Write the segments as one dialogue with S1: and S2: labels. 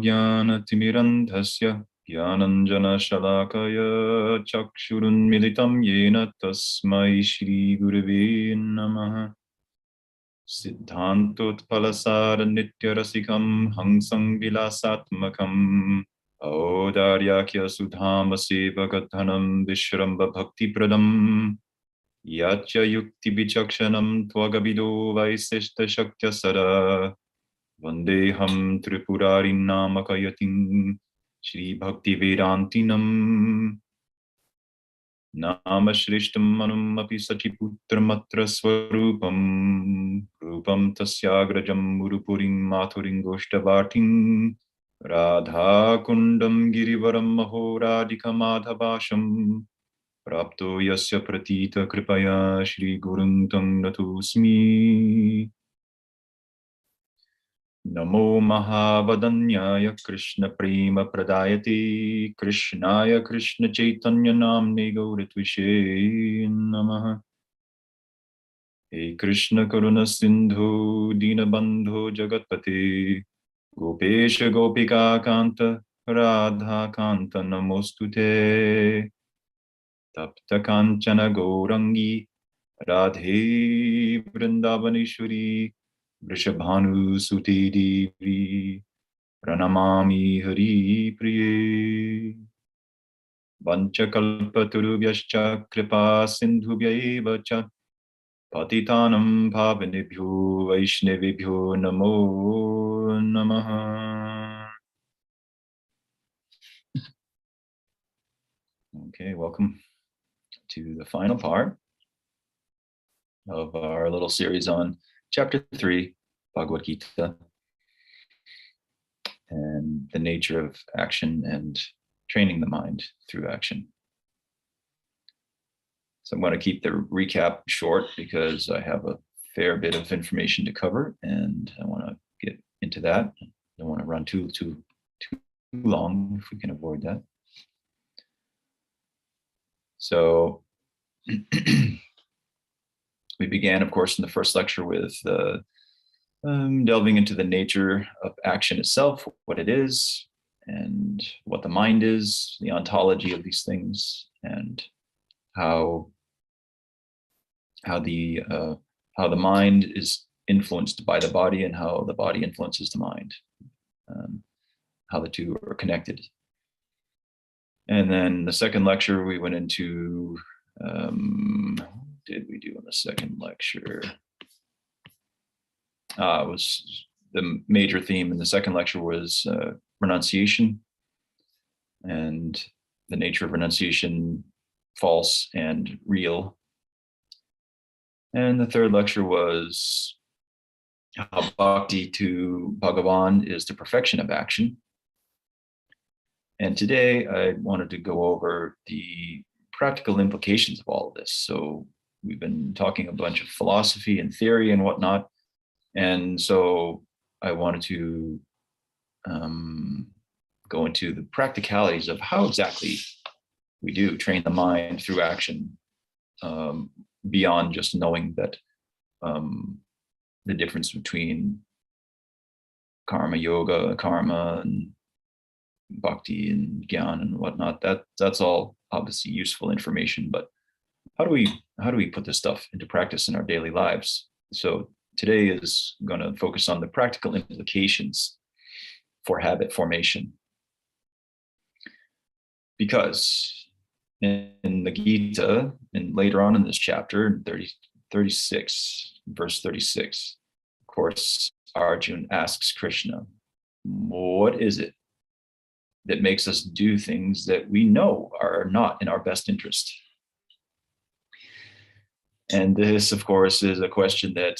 S1: ज्ञानतिमिरन्धस्य ज्ञानञ्जनशलाकया चक्षुरुन्मिलितं येन तस्मै श्रीगुरवे नमः। सिद्धान्तोत्पलसारनित्यरसिकं हंसं विलासात्मकम् औदार्याख्यसुधामसेवकधनं विश्रम्भभक्तिप्रदम् याच्च युक्तिविचक्षणं त्वगविदो वैशिष्टशक्त्यसरा वन्देऽहं त्रिपुरारिनामकयतिं श्रीभक्तिवेदान्तिनम् नाम श्रेष्ठम् अनुमपि सचिपुत्रमत्र स्वरूपं रूपं तस्याग्रजं मुरुपुरीं माथुरीं गोष्ठवाटिं राधाकुण्डं गिरिवरं महोराधिकमाधवाशं प्राप्तो यस्य प्रतीतकृपया श्रीगुरुं तं नतोऽस्मि। नमो महावदन्याय कृष्णप्रेमप्रदायते कृष्णाय कृष्णचैतन्यनाम्ने गौरत्विषे नमः। हे कृष्ण करुण सिन्धु दीनबन्धो जगत्पते गोपेश गोपिकान्त राधाकान्त नमोऽस्तुते। तप्त काञ्चन गौरङ्गी राधे वृन्दावनेश्वरी वृषभानुसुते देवी प्रणमामि हरिप्रिये। वञ्चकल्पतरुभ्यश्च कृपा सिन्धुभ्यैव च पतितानं पावनेभ्यो वैष्णवेभ्यो नमो नमः। Okay, welcome to the final part of our little series on Chapter 3, Bhagavad Gita, and the nature of action and training the mind through action. So I'm going to keep the recap short because I have a fair bit of information to cover, and I want to get into that. I don't want to run too long if we can avoid that. So we began, of course, in the first lecture with delving into the nature of action itself, what it is, and what the mind is, the ontology of these things, and how the mind is influenced by the body and how the body influences the mind, how the two are connected. And then the second lecture, we went into, what did we do in the second lecture? Was the major theme in the second lecture was renunciation and the nature of renunciation, false and real. And the third lecture was how bhakti to Bhagavan is the perfection of action. And today I wanted to go over the practical implications of all of this. So we've been talking a bunch of philosophy and theory and whatnot. And so I wanted to go into the practicalities of how exactly we do train the mind through action, beyond just knowing that the difference between karma yoga, karma, and bhakti and gyan and whatnot. That's all obviously useful information, but how do we put this stuff into practice in our daily lives? So today is going to focus on the practical implications for habit formation, because in the Gita, and later on in this chapter, 36, verse 36, of course, Arjuna asks Krishna, what is it that makes us do things that we know are not in our best interest? And this, of course, is a question that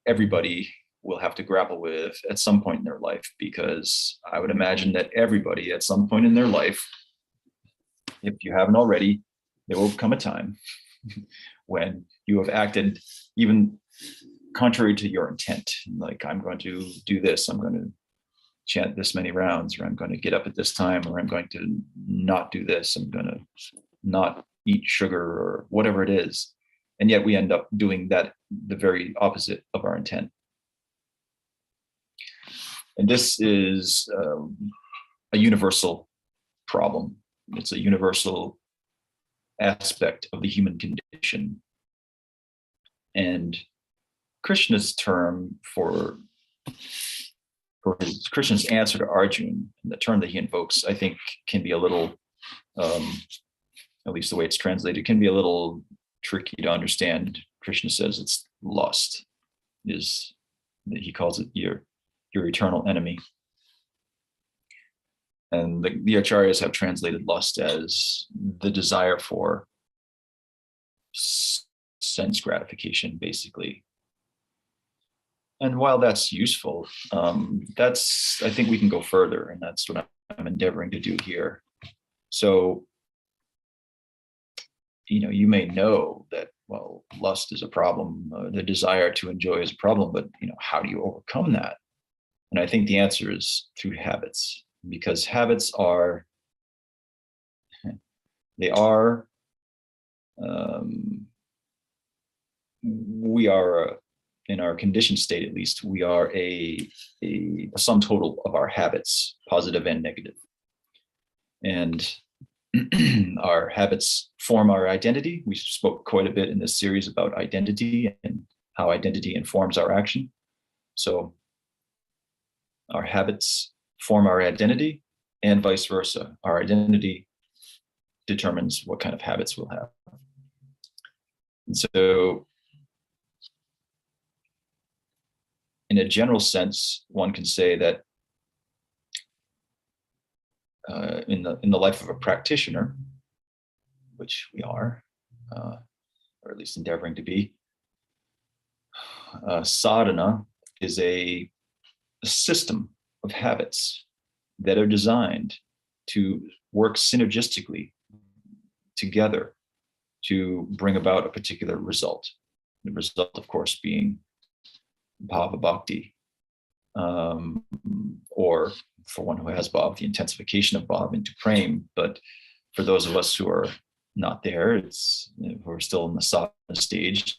S1: everybody will have to grapple with at some point in their life, because I would imagine that everybody at some point in their life, if you haven't already, there will come a time when you have acted even contrary to your intent. Like, I'm going to do this, I'm going to chant this many rounds, or I'm going to get up at this time, or I'm going to not do this, I'm going to not eat sugar, or whatever it is. And yet we end up doing that, the very opposite of our intent. And this is a universal problem. It's a universal aspect of the human condition. And Krishna's term for Krishna's answer to Arjun, the term that he invokes, I think can be a little, at least the way it's translated, can be a little tricky to understand. Krishna says it's lust, he calls it your eternal enemy. And the acharyas have translated lust as the desire for sense gratification, basically. And while that's useful, I think we can go further, and that's what I'm endeavoring to do here. So, you may know that, well, lust is a problem, the desire to enjoy is a problem, but how do you overcome that? And I think the answer is through habits, because habits are, we are, in our conditioned state at least, we are a sum total of our habits, positive and negative. And our habits form our identity. We spoke quite a bit in this series about identity and how identity informs our action. So our habits form our identity, and vice versa. Our identity determines what kind of habits we'll have. And so in a general sense, one can say that in the life of a practitioner, which we are, or at least endeavoring to be, sadhana is a system of habits that are designed to work synergistically together to bring about a particular result. The result, of course, being bhava bhakti, or for one who has bhav, the intensification of bhav into prem. But for those of us who are not there, we're still in the sadhana stage,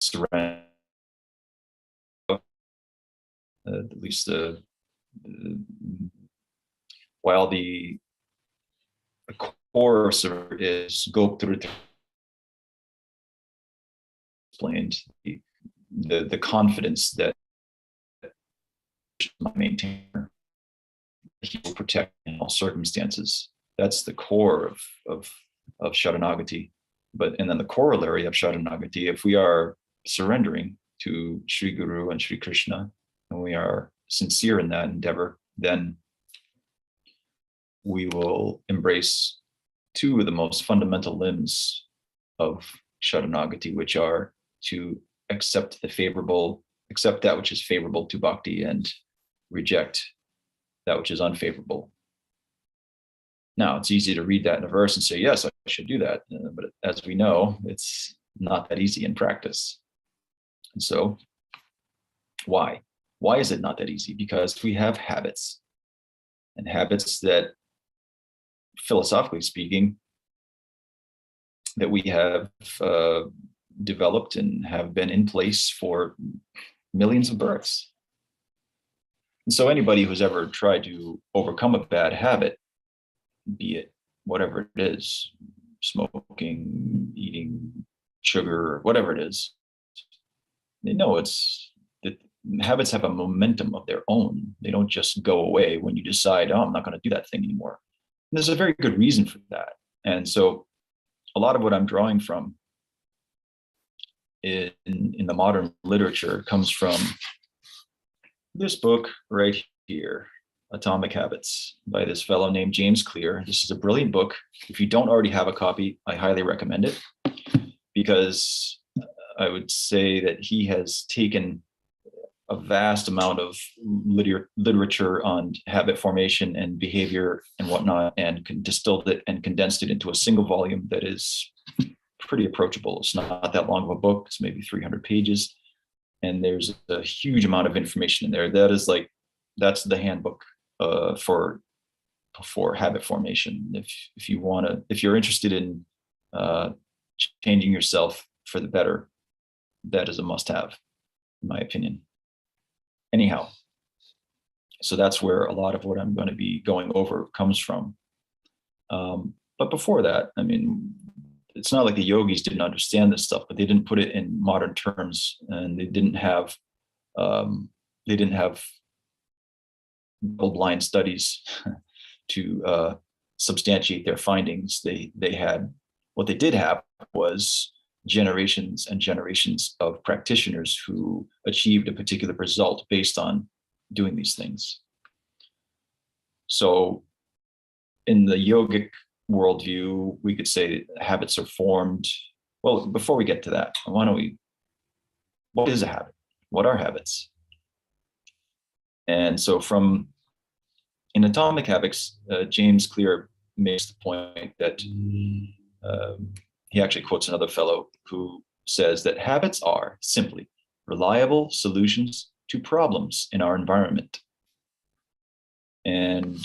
S1: surrender, at least while the core is Goptruta explained, the confidence that my maintainer, he will protect in all circumstances. That's the core of Sharanagati. And then the corollary of Sharanagati, if we are surrendering to Sri Guru and Sri Krishna, and we are sincere in that endeavor, then we will embrace two of the most fundamental limbs of Sharanagati, which are to accept that which is favorable to bhakti and reject that which is unfavorable. Now, it's easy to read that in a verse and say, yes, I should do that. But as we know, it's not that easy in practice. And so why? Why is it not that easy? Because we have habits, and habits that, philosophically speaking, that we have developed and have been in place for millions of births. And so anybody who's ever tried to overcome a bad habit, be it whatever it is, smoking, eating sugar, whatever it is, they know that habits have a momentum of their own. They don't just go away when you decide, oh, I'm not going to do that thing anymore. And there's a very good reason for that. And so a lot of what I'm drawing from in the modern literature comes from this book right here, Atomic Habits, by this fellow named James Clear. This is a brilliant book. If you don't already have a copy, I highly recommend it, because I would say that he has taken a vast amount of literature on habit formation and behavior and whatnot, and distilled it and condensed it into a single volume that is pretty approachable. It's not that long of a book. It's maybe 300 pages. And there's a huge amount of information in there. That's the handbook for habit formation. If you're interested in changing yourself for the better, that is a must-have. in my opinion. Anyhow, so that's where a lot of what I'm going to be going over comes from. But before that, I mean, it's not like the yogis didn't understand this stuff, but they didn't put it in modern terms, and they didn't have double-blind studies to substantiate their findings. They had, what they did have was generations and generations of practitioners who achieved a particular result based on doing these things. So in the yogic worldview, we could say habits are formed. Well, before we get to that, what is a habit? What are habits? And so in Atomic Habits, James Clear makes the point that he actually quotes another fellow who says that habits are simply reliable solutions to problems in our environment. And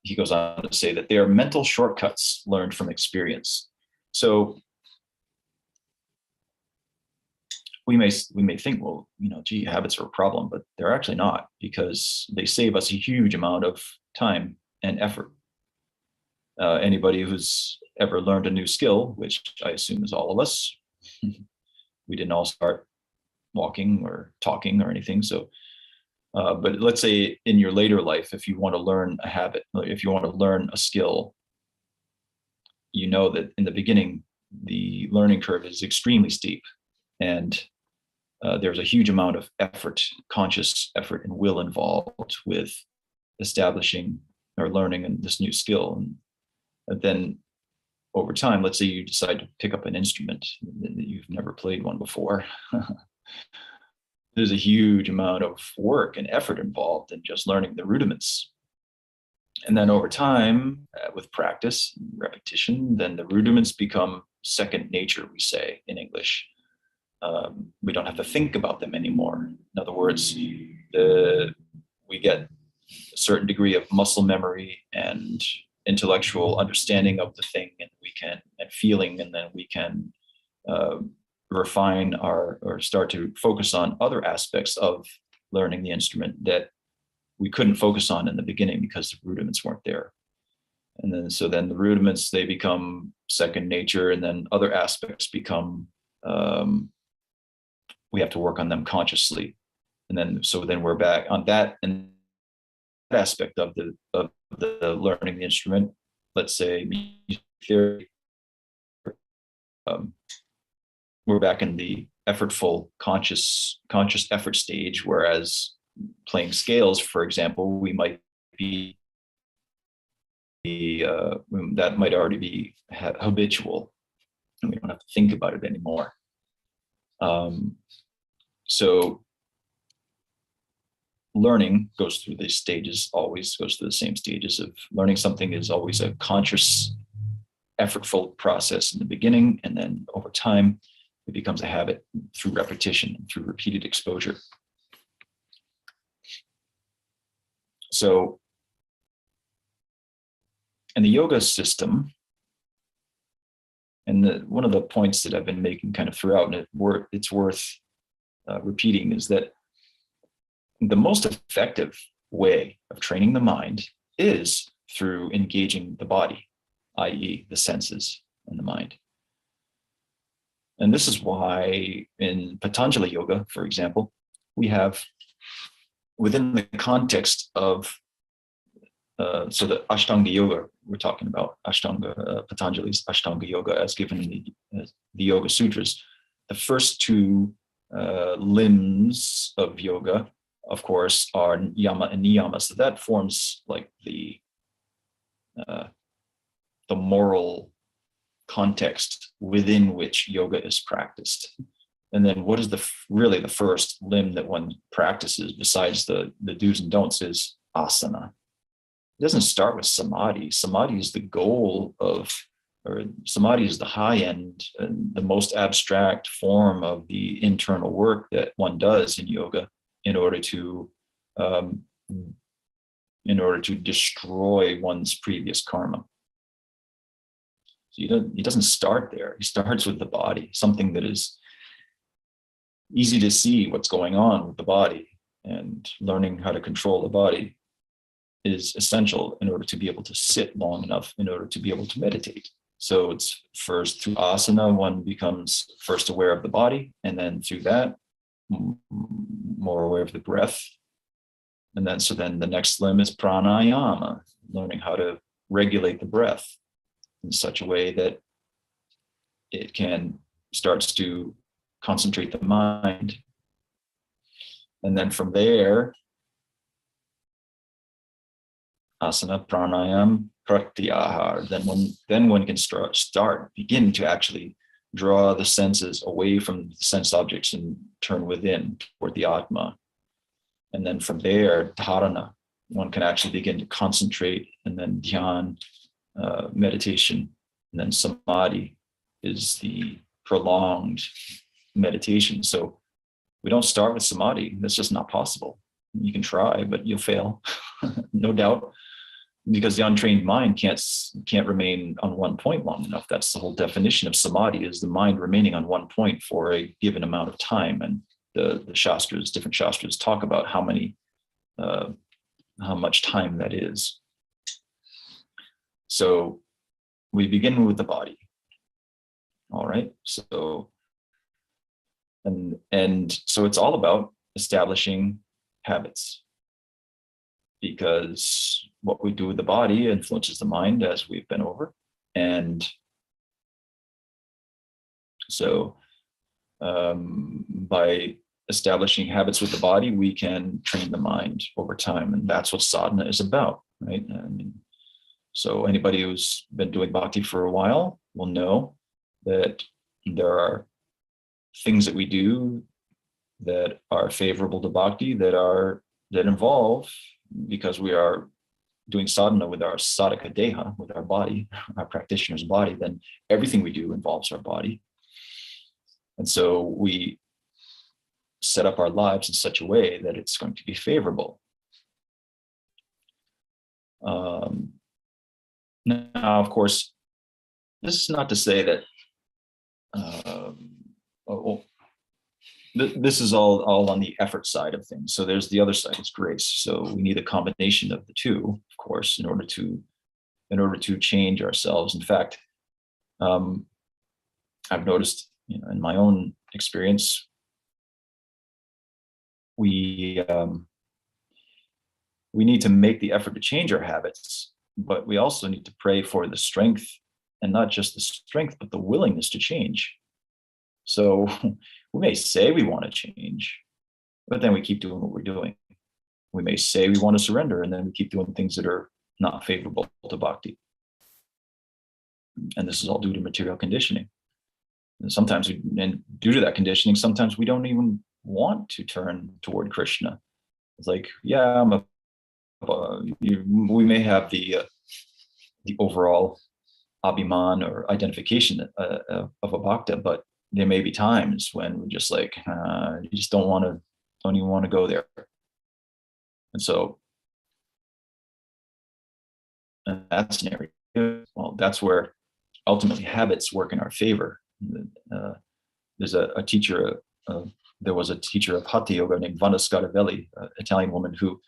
S1: he goes on to say that they are mental shortcuts learned from experience. So we may think, well, gee, habits are a problem, but they're actually not, because they save us a huge amount of time and effort. Anybody who's ever learned a new skill, which I assume is all of us, we didn't all start walking or talking or anything. So, but let's say in your later life, if you want to learn a habit, if you want to learn a skill, you know that in the beginning, the learning curve is extremely steep, and there's a huge amount of effort, conscious effort and will involved with establishing or learning this new skill. And then over time, let's say you decide to pick up an instrument that you've never played one before. There's a huge amount of work and effort involved in just learning the rudiments. And then over time, with practice, repetition, then the rudiments become second nature, we say in English. We don't have to think about them anymore. In other words, we get a certain degree of muscle memory and intellectual understanding of the thing, and feeling, and then we can refine or start to focus on other aspects of learning the instrument that we couldn't focus on in the beginning because the rudiments weren't there. And then the rudiments, they become second nature, and then other aspects become we have to work on them consciously. And then we're back on that and that aspect of the learning the instrument. Let's say music theory. We're back in the effortful conscious effort stage, whereas playing scales, for example, we might be that might already be habitual, and we don't have to think about it anymore. So learning goes through these stages, always goes through the same stages of learning. Something is always a conscious, effortful process in the beginning, and then over time, it becomes a habit through repetition and through repeated exposure. So in the yoga system, and one of the points that I've been making kind of throughout, and it's worth repeating, is that the most effective way of training the mind is through engaging the body, i.e. the senses and the mind. And this is why in Patanjali Yoga, for example, we have, within the context of so the Ashtanga Yoga, we're talking about Patanjali's Ashtanga Yoga as given in the Yoga Sutras. The first two limbs of yoga, of course, are yama and niyama. So that forms like the moral context within which yoga is practiced. And then what is really the first limb that one practices besides the do's and don'ts is asana. It doesn't start with samadhi. Samadhi is the goal samadhi is the high end and the most abstract form of the internal work that one does in yoga in order to destroy one's previous karma. So he doesn't start there. He starts with the body, something that is easy to see what's going on with the body, and learning how to control the body is essential in order to be able to sit long enough in order to be able to meditate. So it's first through asana, one becomes first aware of the body, and then through that, more aware of the breath. And then, so then the next limb is pranayama, learning how to regulate the breath in such a way that it starts to concentrate the mind. And then from there, asana, pranayam, pratyahar. Then one can begin to actually draw the senses away from the sense objects and turn within toward the Atma. And then from there, dharana, one can actually begin to concentrate, and then dhyan, meditation, and then samadhi is the prolonged meditation. So we don't start with samadhi. That's just not possible. You can try, but you'll fail, no doubt, because the untrained mind can't remain on one point long enough. That's the whole definition of samadhi, is the mind remaining on one point for a given amount of time. And the shastras, different shastras, talk about how much time that is. So we begin with the body. All right. So and so it's all about establishing habits, because what we do with the body influences the mind, as we've been over. And so by establishing habits with the body, we can train the mind over time. And that's what sadhana is about, right? I mean, so anybody who's been doing bhakti for a while will know that there are things that we do that are favorable to bhakti, that involve, because we are doing sadhana with our sadhaka deha, with our body, our practitioner's body, then everything we do involves our body. And so we set up our lives in such a way that it's going to be favorable. Now, of course, this is not to say that this is all on the effort side of things. So there's the other side, it's grace. So we need a combination of the two, of course, in order to change ourselves. In fact, I've noticed, in my own experience, we need to make the effort to change our habits, but we also need to pray for the strength, and not just the strength, but the willingness to change. So we may say we want to change, but then we keep doing what we're doing. We may say we want to surrender, and then we keep doing things that are not favorable to bhakti. And this is all due to material conditioning. And sometimes, and due to that conditioning, sometimes we don't even want to turn toward Krishna. It's like, yeah, we may have the overall abhiman or identification of a bhakta, but there may be times when we're just like, you just don't even want to go there. And so that's an area. Well, that's where ultimately habits work in our favor. There's a teacher, there was a teacher of Hatha Yoga named Vanda Scaravelli, an Italian woman, who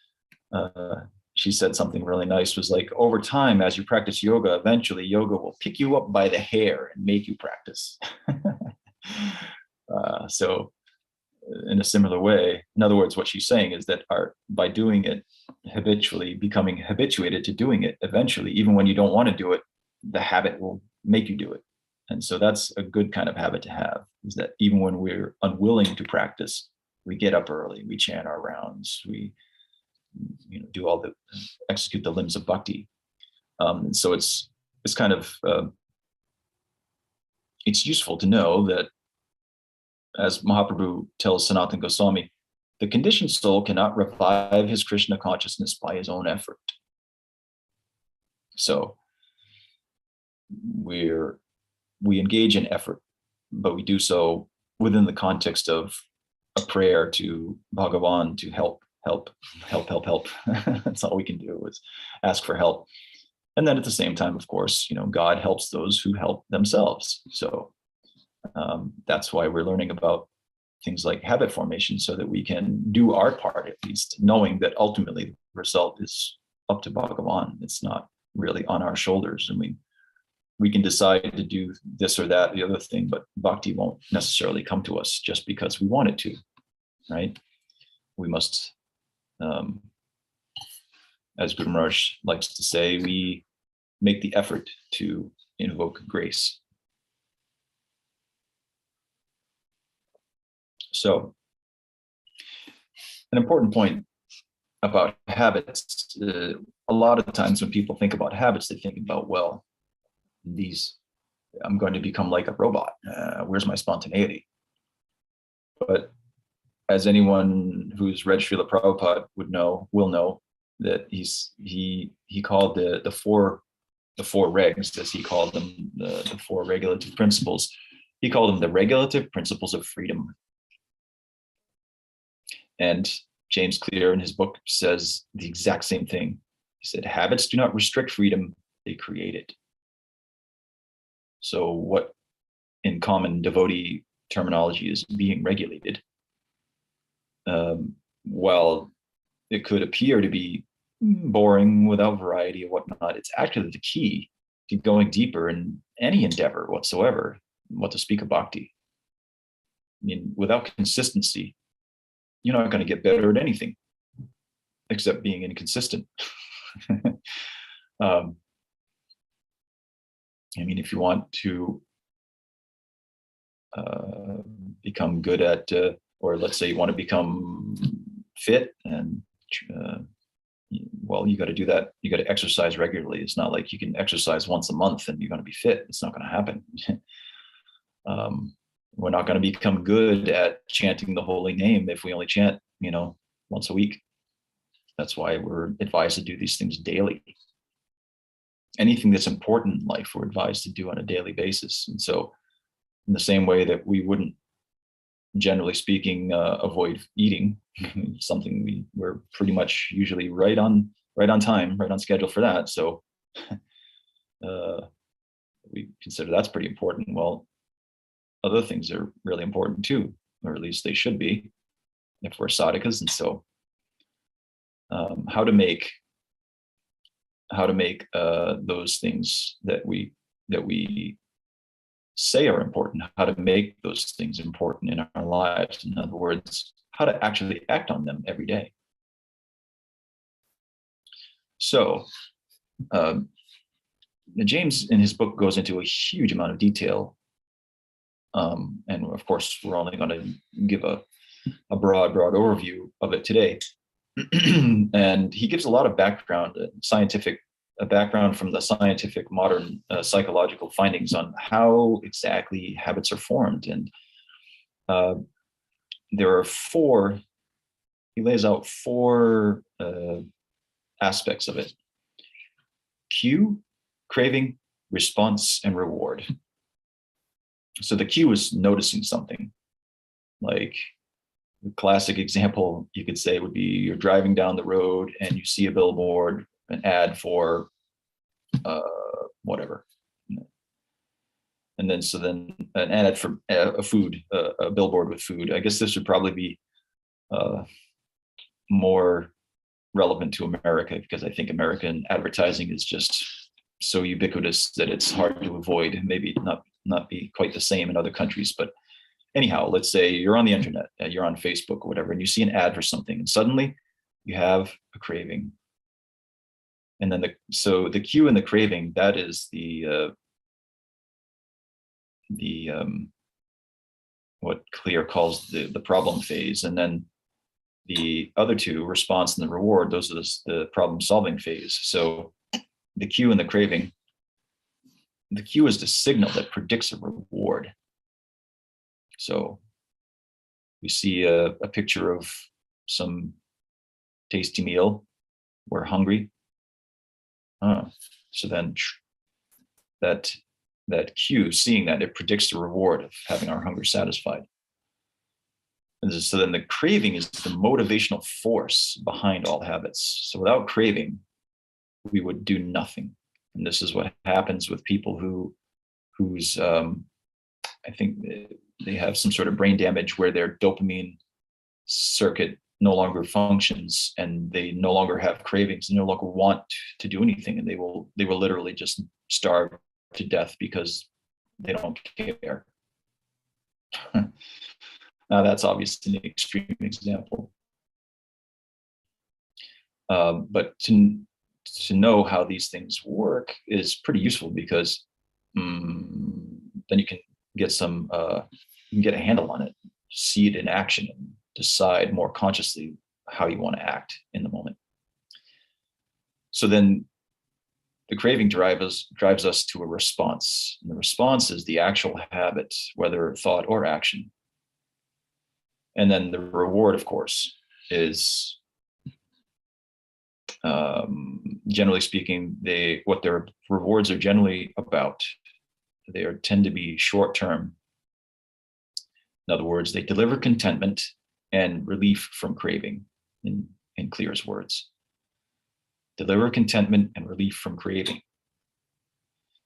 S1: she said something really nice, was like, over time, as you practice yoga, eventually yoga will pick you up by the hair and make you practice. So in a similar way, in other words, what she's saying is that by doing it habitually, becoming habituated to doing it, eventually, even when you don't want to do it, the habit will make you do it. And so that's a good kind of habit to have, is that even when we're unwilling to practice, we get up early, we chant our rounds, we execute the limbs of bhakti. And so it's kind of, it's useful to know that, as Mahaprabhu tells Sanatana Goswami, the conditioned soul cannot revive his Krishna consciousness by his own effort. So we engage in effort, but we do so within the context of a prayer to Bhagavan to help. That's all we can do, is ask for help. And then at the same time, of course, God helps those who help themselves. So that's why we're learning about things like habit formation so that we can do our part, at least knowing that ultimately the result is up to Bhagavan. It's not really on our shoulders. And we can decide to do this or that, the other thing, but bhakti won't necessarily come to us just because we want it to, right? We must, as Guru Maharaj likes to say, we make the effort to invoke grace. So, an important point about habits, a lot of times when people think about habits, they think about, well, I'm going to become like a robot. Where's my spontaneity? But as anyone who's read Srila Prabhupada will know that he called the four regs, as he called them, the four regulative principles. He called them the regulative principles of freedom. And James Clear in his book says the exact same thing. He said, habits do not restrict freedom, they create it. So what in common devotee terminology is being regulated, while it could appear to be boring without variety or whatnot, it's actually the key to going deeper in any endeavor whatsoever, what to speak of bhakti. I mean, without consistency, you're not going to get better at anything except being inconsistent. I mean, if you want to become good at, or let's say you want to become fit, and well, you got to do that. You got to exercise regularly. It's not like you can exercise once a month and you're going to be fit. It's not going to happen. We're not going to become good at chanting the holy name if we only chant, once a week. That's why we're advised to do these things daily. Anything that's important in life, we're advised to do on a daily basis. And so in the same way that we wouldn't, generally speaking, avoid eating, something we're pretty much usually right on time, right on schedule for that. So we consider that's pretty important. Well, other things are really important too, or at least they should be if we're sadhakas. And so how to make those things that we say are important, how to make those things important in our lives. In other words, how to actually act on them every day. So James in his book goes into a huge amount of detail. And of course, we're only going to give a broad overview of it today. And he gives a lot of background, background from the scientific modern psychological findings on how exactly habits are formed. And there are he lays out four aspects of it: cue, craving, response, and reward. So the cue is noticing something. Like the classic example you could say would be you're driving down the road and you see a billboard, an ad for whatever. And then an ad for a food, a billboard with food. I guess this would probably be more relevant to America, because I think American advertising is just so ubiquitous that it's hard to avoid. Maybe not be quite the same in other countries, but anyhow, let's say you're on the internet, you're on Facebook or whatever, and you see an ad for something, and suddenly you have a craving. And then the cue and the craving, that is the what Clear calls the problem phase. And then the other two, response and the reward, those are the problem solving phase. So the cue and the craving, the cue is the signal that predicts a reward. So we see a picture of some tasty meal, we're hungry. So then that cue, seeing that, it predicts the reward of having our hunger satisfied. And so then the craving is the motivational force behind all habits. So without craving, we would do nothing. And this is what happens with people whose I think they have some sort of brain damage where their dopamine circuit no longer functions, and they no longer have cravings, and no longer want to do anything, and they will literally just starve to death because they don't care. Now that's obviously an extreme example, but to know how these things work is pretty useful, because then you can get a handle on it, see it in action, and decide more consciously how you want to act in the moment. So then the craving drives us to a response. And the response is the actual habit, whether thought or action. And then the reward, of course, is generally speaking, what their rewards are generally about. They tend to be short-term. In other words, they deliver contentment and relief from craving, in Clear's words. Deliver contentment and relief from craving.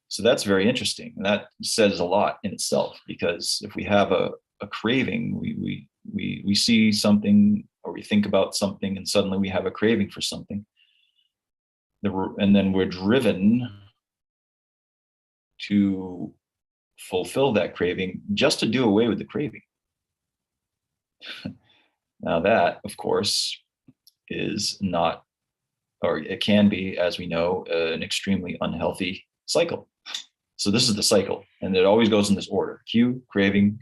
S1: So that's very interesting. And that says a lot in itself, because if we have a craving, we see something, or we think about something, and suddenly we have a craving for something. And then we're driven to fulfill that craving just to do away with the craving. Now that, of course, is not, or it can be, as we know, an extremely unhealthy cycle. So this is the cycle, and it always goes in this order: cue, craving,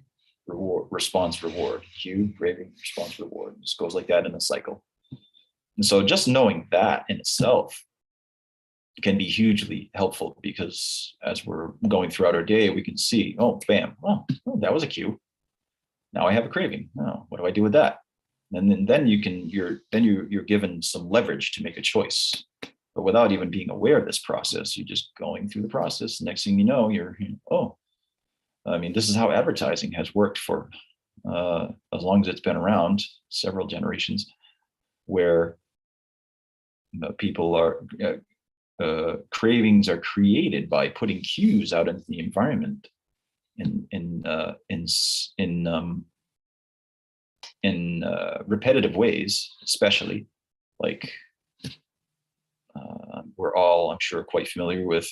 S1: reward, response, reward, cue, craving, response, reward. It just goes like that in a cycle. And so just knowing that in itself can be hugely helpful, because as we're going throughout our day, we can see, oh, bam, oh, that was a cue. Now I have a craving. Oh, what do I do with that? And then you're given some leverage to make a choice. But without even being aware of this process, you're just going through the process. Next thing you know, this is how advertising has worked for as long as it's been around, several generations, where people are cravings are created by putting cues out into the environment in repetitive ways, especially like we're all, I'm sure, quite familiar with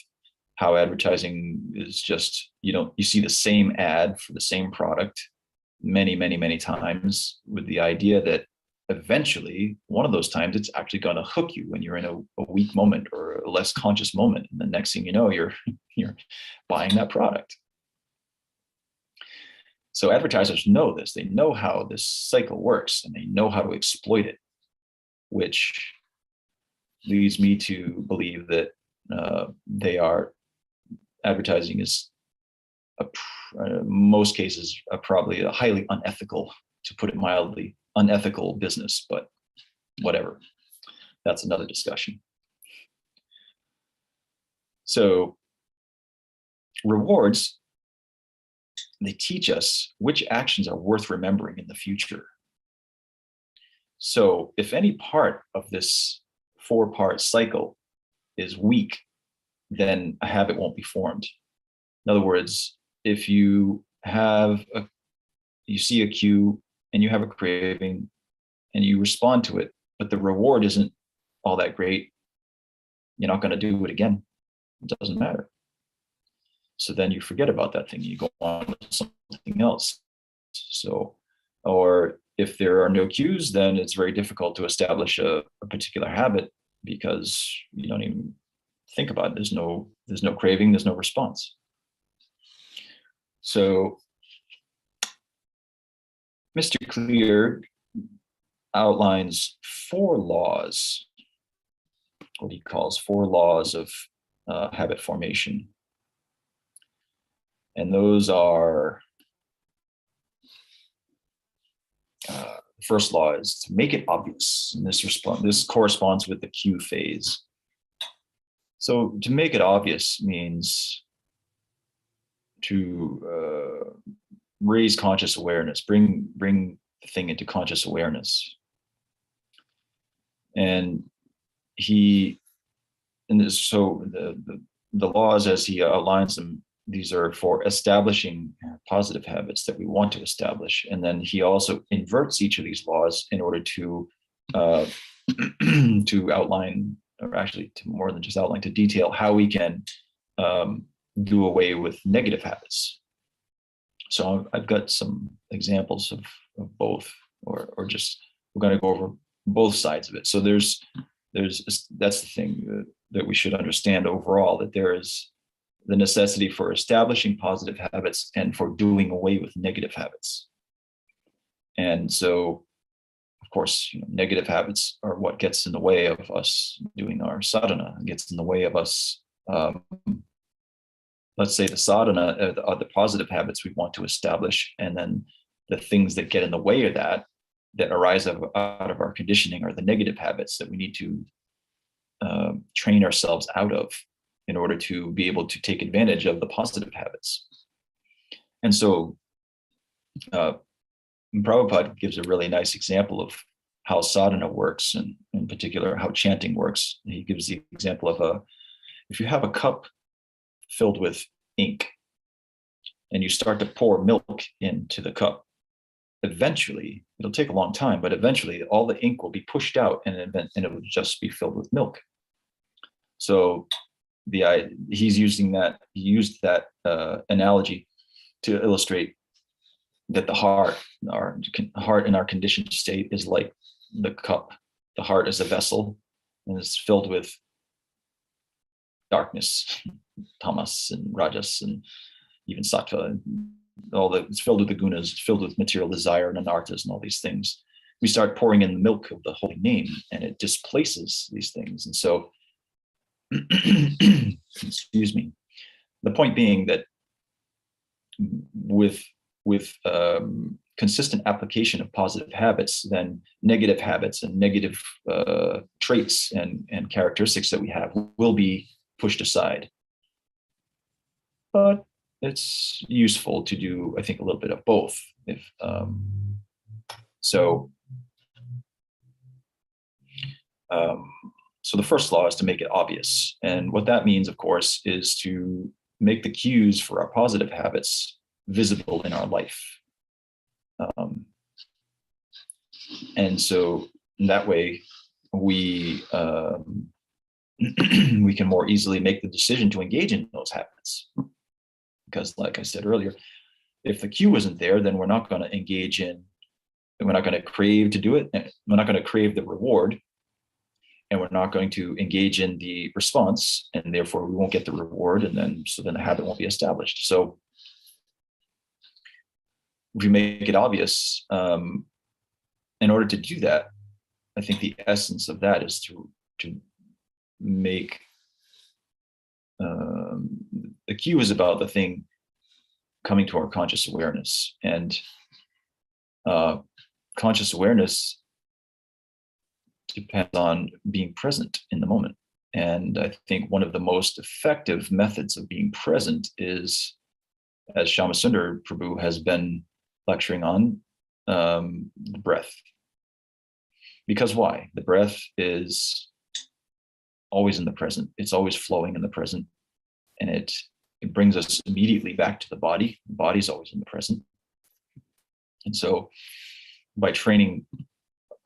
S1: how advertising is just, you see the same ad for the same product many, many, many times, with the idea that eventually one of those times it's actually going to hook you when you're in a weak moment or a less conscious moment. And the next thing you know, you're buying that product. So advertisers know this. They know how this cycle works, and they know how to exploit it, which leads me to believe that advertising is most cases probably a highly unethical, to put it mildly, unethical business, but whatever. That's another discussion. So rewards, they teach us which actions are worth remembering in the future. So if any part of this 4-part cycle is weak, then a habit won't be formed. In other words, if you see a cue and you have a craving and you respond to it, but the reward isn't all that great, you're not going to do it again. It doesn't matter. So then you forget about that thing. You go on to something else. So, or if there are no cues, then it's very difficult to establish a particular habit, because you don't even think about it. There's no craving, there's no response. So Mr. Clear outlines 4 laws, what he calls 4 laws of habit formation. And those are, the first law is to make it obvious. And this corresponds with the cue phase. So to make it obvious means to raise conscious awareness, bring the thing into conscious awareness. And so the laws, as he outlines them, these are for establishing positive habits that we want to establish. And then he also inverts each of these laws in order to to outline, or actually to more than just outline, to detail how we can do away with negative habits. So I've got some examples of both, or just we're going to go over both sides of it. So that's the thing that we should understand overall, that there is the necessity for establishing positive habits and for doing away with negative habits. And so, of course, negative habits are what gets in the way of us doing our sadhana, gets in the way of us, let's say the sadhana, the positive habits we want to establish, and then the things that get in the way of that arise out of our conditioning are the negative habits that we need to train ourselves out of in order to be able to take advantage of the positive habits. And so Prabhupada gives a really nice example of how sadhana works, and in particular how chanting works. He gives the example of if you have a cup filled with ink and you start to pour milk into the cup, eventually, it'll take a long time, but eventually all the ink will be pushed out and it will just be filled with milk. So he used that analogy to illustrate that the heart in our conditioned state is like the cup. The heart is a vessel and is filled with darkness, tamas and rajas and even sattva, and it's filled with the gunas, it's filled with material desire and anarthas and all these things. We start pouring in the milk of the holy name and it displaces these things. And so, excuse me, the point being that with consistent application of positive habits, then negative habits and negative traits and characteristics that we have will be pushed aside. But it's useful to do, I think, a little bit of both. So the first law is to make it obvious. And what that means, of course, is to make the cues for our positive habits visible in our life. And so in that way, we we can more easily make the decision to engage in those habits. Because like I said earlier, if the cue isn't there, then we're not going to engage in, we're not going to crave to do it, and we're not going to crave the reward, and we're not going to engage in the response, and therefore we won't get the reward, and then the habit won't be established. So if we make it obvious, in order to do that, I think the essence of that is to make the cue is about the thing coming to our conscious awareness, and conscious awareness depends on being present in the moment. And I think one of the most effective methods of being present is, as Shyamasundar Prabhu has been lecturing on, the breath. Because why? The breath is always in the present. It's always flowing in the present. And it brings us immediately back to the body. The body's always in the present. And so by training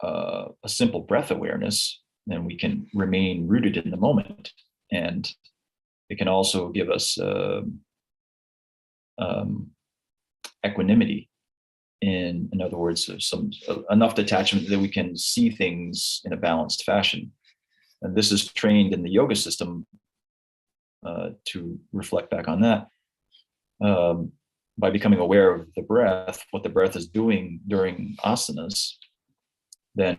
S1: a simple breath awareness, then we can remain rooted in the moment. And it can also give us equanimity. In other words, enough detachment that we can see things in a balanced fashion. And this is trained in the yoga system, to reflect back on that, by becoming aware of the breath, what the breath is doing during asanas, then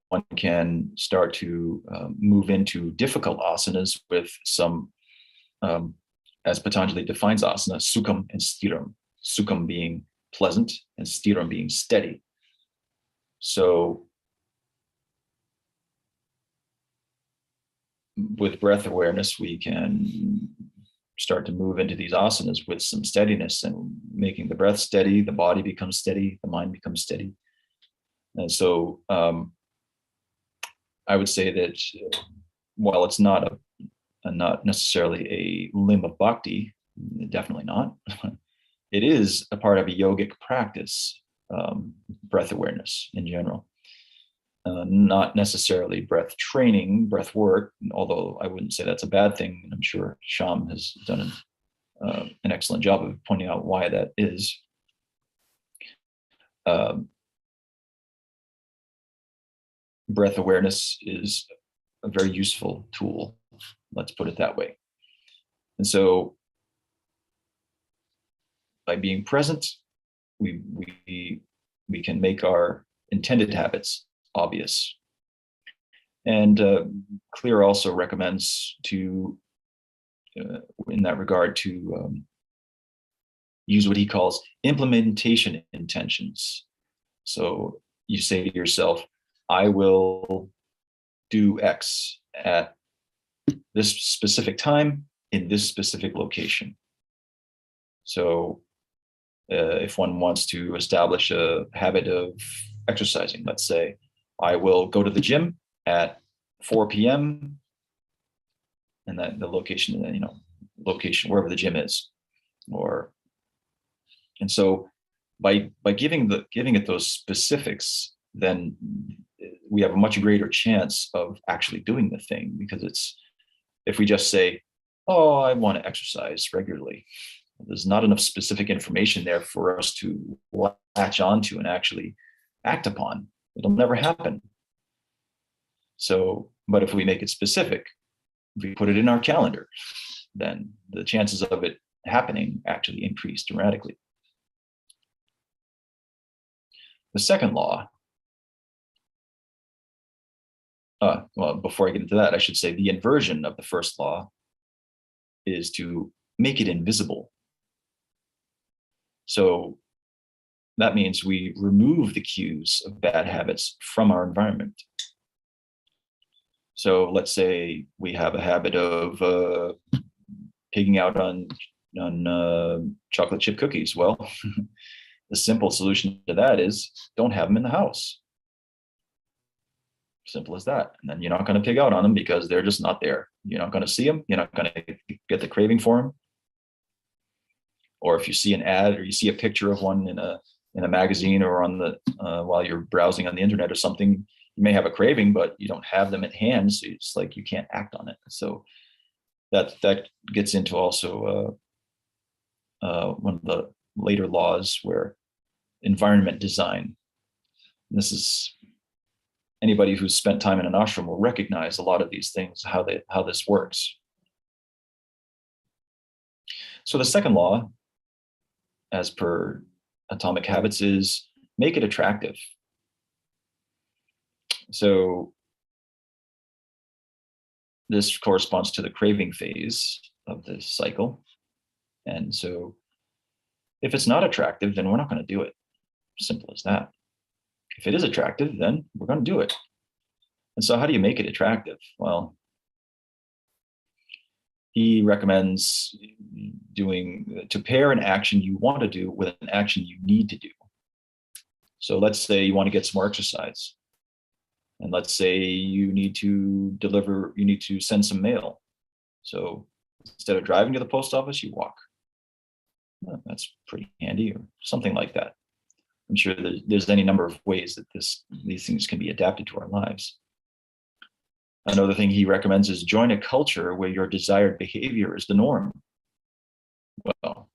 S1: one can start to move into difficult asanas with some, as Patanjali defines asana, sukham and stiram. Sukham being pleasant and stiram being steady. So with breath awareness, we can start to move into these asanas with some steadiness, and making the breath steady, the body becomes steady, the mind becomes steady. And so I would say that while it's not necessarily a limb of bhakti, definitely not, it is a part of a yogic practice, breath awareness in general. Not necessarily breath training, breath work, although I wouldn't say that's a bad thing. I'm sure Sham has done an excellent job of pointing out why that is. Breath awareness is a very useful tool, let's put it that way. And so by being present, we can make our intended habits obvious. And Clear also recommends to, in that regard, to use what he calls implementation intentions. So you say to yourself, I will do X at this specific time in this specific location. So if one wants to establish a habit of exercising, let's say, I will go to the gym at 4 p.m. and that the location, location wherever the gym is, and so by giving it those specifics, then we have a much greater chance of actually doing the thing, because if we just say, oh, I want to exercise regularly, there's not enough specific information there for us to latch onto and actually act upon. It'll never happen. So, but if we make it specific, if we put it in our calendar, then the chances of it happening actually increase dramatically. The second law, well, before I get into that, I should say the inversion of the first law is to make it invisible. So that means we remove the cues of bad habits from our environment. So let's say we have a habit of pigging out on chocolate chip cookies. Well, the simple solution to that is don't have them in the house. Simple as that. And then you're not going to pig out on them because they're just not there. You're not going to see them. You're not going to get the craving for them. Or if you see an ad or you see a picture of one in a magazine or on the while you're browsing on the internet or something, you may have a craving, but you don't have them at hand. So it's like you can't act on it. So that gets into also one of the later laws, where environment design. This is, anybody who's spent time in an ashram will recognize a lot of these things, how this works. So the second law, as per Atomic Habits, is make it attractive. So this corresponds to the craving phase of this cycle. And so if it's not attractive, then we're not going to do it. Simple as that. If it is attractive, then we're going to do it. And so how do you make it attractive? Well, he recommends to pair an action you want to do with an action you need to do. So let's say you want to get some more exercise. And let's say you need to send some mail. So instead of driving to the post office, you walk. Well, that's pretty handy, or something like that. I'm sure there's any number of ways that these things can be adapted to our lives. Another thing he recommends is join a culture where your desired behavior is the norm. Well,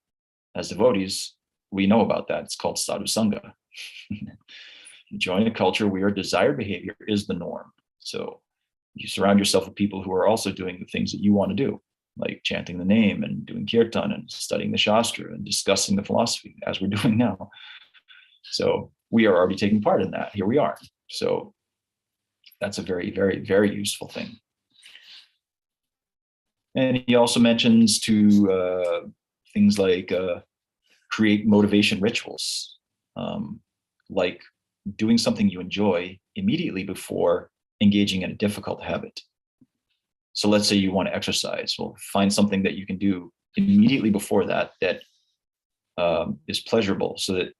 S1: as devotees, we know about that. It's called sadhu sangha. Join a culture where your desired behavior is the norm. So you surround yourself with people who are also doing the things that you want to do, like chanting the name and doing kirtan and studying the shastra and discussing the philosophy, as we're doing now. So we are already taking part in that. Here we are. So that's a very, very, very useful thing. And he also mentions to things like create motivation rituals, like doing something you enjoy immediately before engaging in a difficult habit. So let's say you want to exercise. Well, find something that you can do immediately before that is pleasurable, so that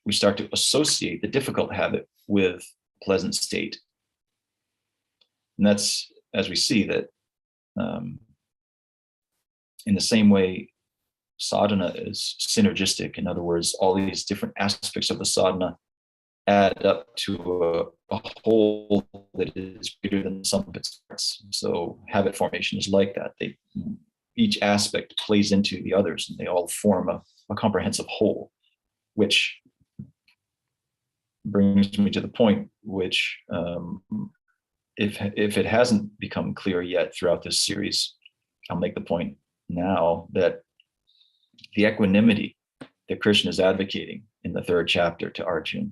S1: we start to associate the difficult habit with pleasant state. And that's, as we see, that in the same way sadhana is synergistic. In other words, all these different aspects of the sadhana add up to a whole that is greater than the sum of its parts. So habit formation is like that. Each aspect plays into the others, and they all form a comprehensive whole, which brings me to the point which, if it hasn't become clear yet throughout this series, I'll make the point now that the equanimity that Krishna is advocating in the 3rd chapter to Arjuna,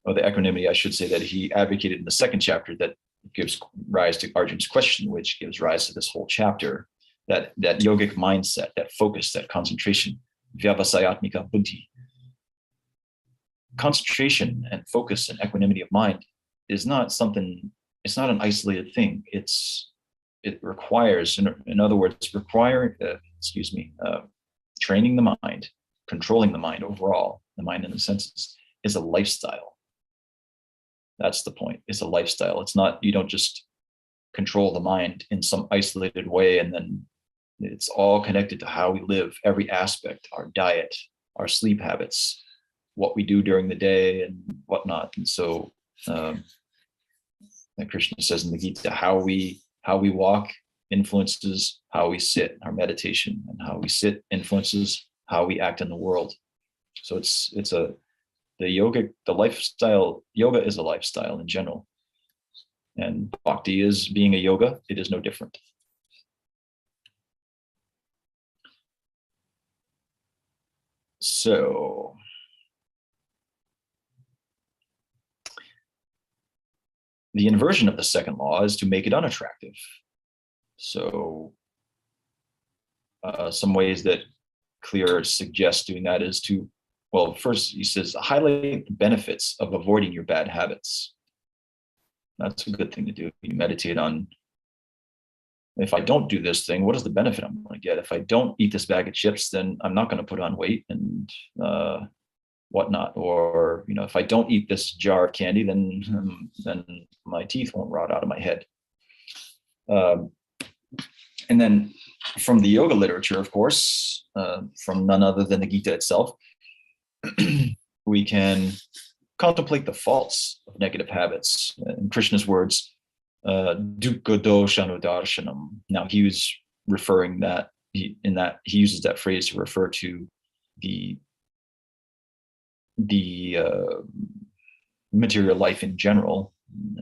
S1: or the equanimity, I should say, that he advocated in the 2nd chapter that gives rise to Arjuna's question, which gives rise to this whole chapter, that yogic mindset, that focus, that concentration, vyavasayatmika buddhi. Concentration and focus and equanimity of mind is not something, it's not an isolated thing. It requires, in other words, training the mind, controlling the mind overall, the mind in the senses, is a lifestyle. That's the point. It's a lifestyle. It's not, you don't just control the mind in some isolated way, and then it's all connected to how we live, every aspect, our diet, our sleep habits, what we do during the day and whatnot. And so, like Krishna says in the Gita, how we walk influences how we sit, our meditation, and how we sit influences how we act in the world. So the lifestyle, yoga is a lifestyle in general. And bhakti is being a yoga. It is no different. So, the inversion of the 2nd law is to make it unattractive. So, some ways that Clear suggests doing that is to, well, first he says, highlight the benefits of avoiding your bad habits. That's a good thing to do. You meditate on, if I don't do this thing, what is the benefit I'm going to get? If I don't eat this bag of chips, then I'm not going to put on weight and whatnot. Or, if I don't eat this jar of candy, then my teeth won't rot out of my head. And then from the yoga literature, of course, from none other than the Gita itself, we can contemplate the faults of negative habits. In Krishna's words, dukkha doshanudarshanam. Now he was referring he uses that phrase to refer to the material life in general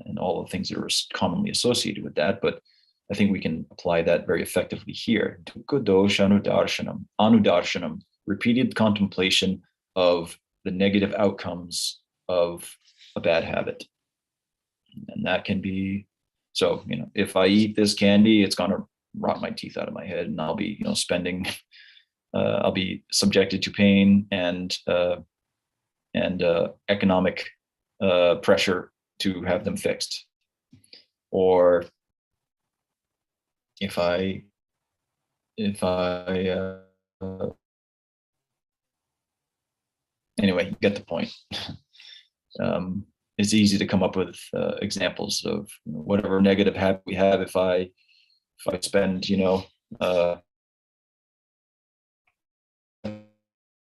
S1: and all the things that are commonly associated with that. But I think we can apply that very effectively here. Dukkha doshanudarshanam, anudarshanam, repeated contemplation of the negative outcomes of a bad habit. And that can be, so, if I eat this candy, it's going to rot my teeth out of my head, and I'll be, I'll be subjected to pain and economic pressure to have them fixed. Or if I anyway, you get the point. It's easy to come up with examples of whatever negative habit we have. If I spend,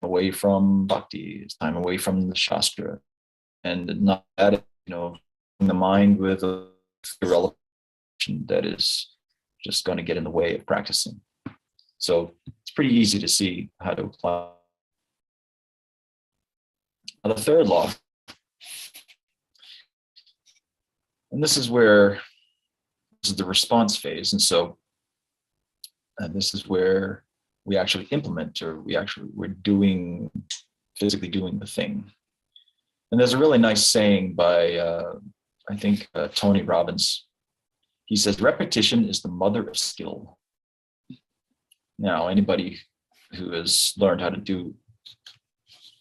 S1: away from bhakti, it's time away from the shastra, and not add, the mind with a irrelevant that is just going to get in the way of practicing. So it's pretty easy to see how to apply. Now, the 3rd law, and this is the response phase. And so this is where we actually implement, or we're physically doing the thing. And there's a really nice saying by, I think, Tony Robbins. He says, repetition is the mother of skill. Now, anybody who has learned how to do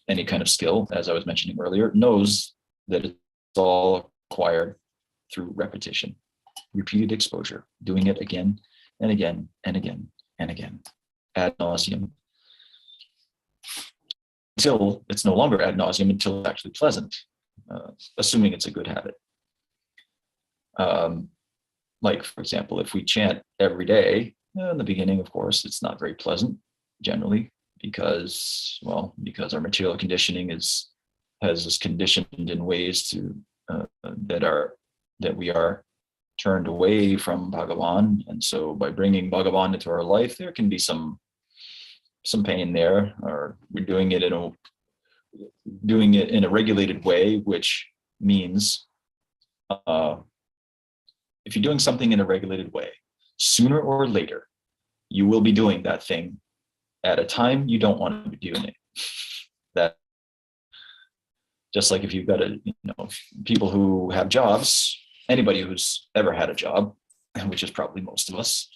S1: any kind of skill, as I was mentioning earlier, knows that it's all acquired through repetition, repeated exposure, doing it again and again and again and again, ad nauseum, until it's no longer ad nauseum, until it's actually pleasant, assuming it's a good habit. Like, for example, if we chant every day, in the beginning, of course, it's not very pleasant generally, because our material conditioning has us conditioned in ways to that we are turned away from Bhagavan. And so by bringing Bhagavan into our life, there can be some pain there, or we're doing it in a regulated way, which means if you're doing something in a regulated way, sooner or later, you will be doing that thing at a time you don't want to be doing it. That, just like if you've got people who have jobs, anybody who's ever had a job, which is probably most of us,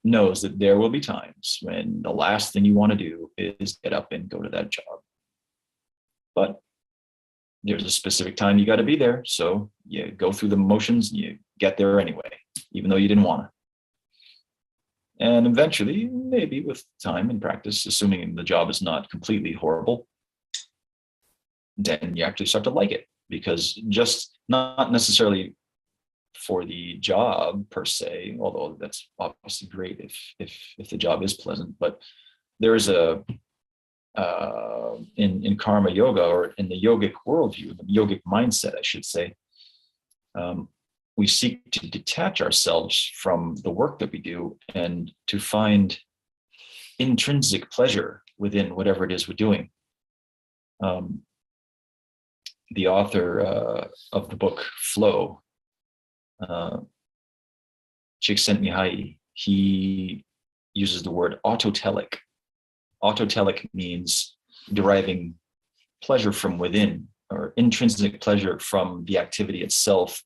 S1: knows that there will be times when the last thing you want to do is get up and go to that job. But there's a specific time you got to be there. So you go through the motions and you get there anyway, even though you didn't want to. And eventually, maybe with time and practice, assuming the job is not completely horrible, then you actually start to like it, because just not necessarily for the job per se, although that's obviously great if the job is pleasant, but there is in karma yoga, or in the yogic worldview, the yogic mindset, I should say, we seek to detach ourselves from the work that we do and to find intrinsic pleasure within whatever it is we're doing. The author of the book Flow, Csikszentmihalyi, he uses the word autotelic. Autotelic means deriving pleasure from within, or intrinsic pleasure from the activity itself,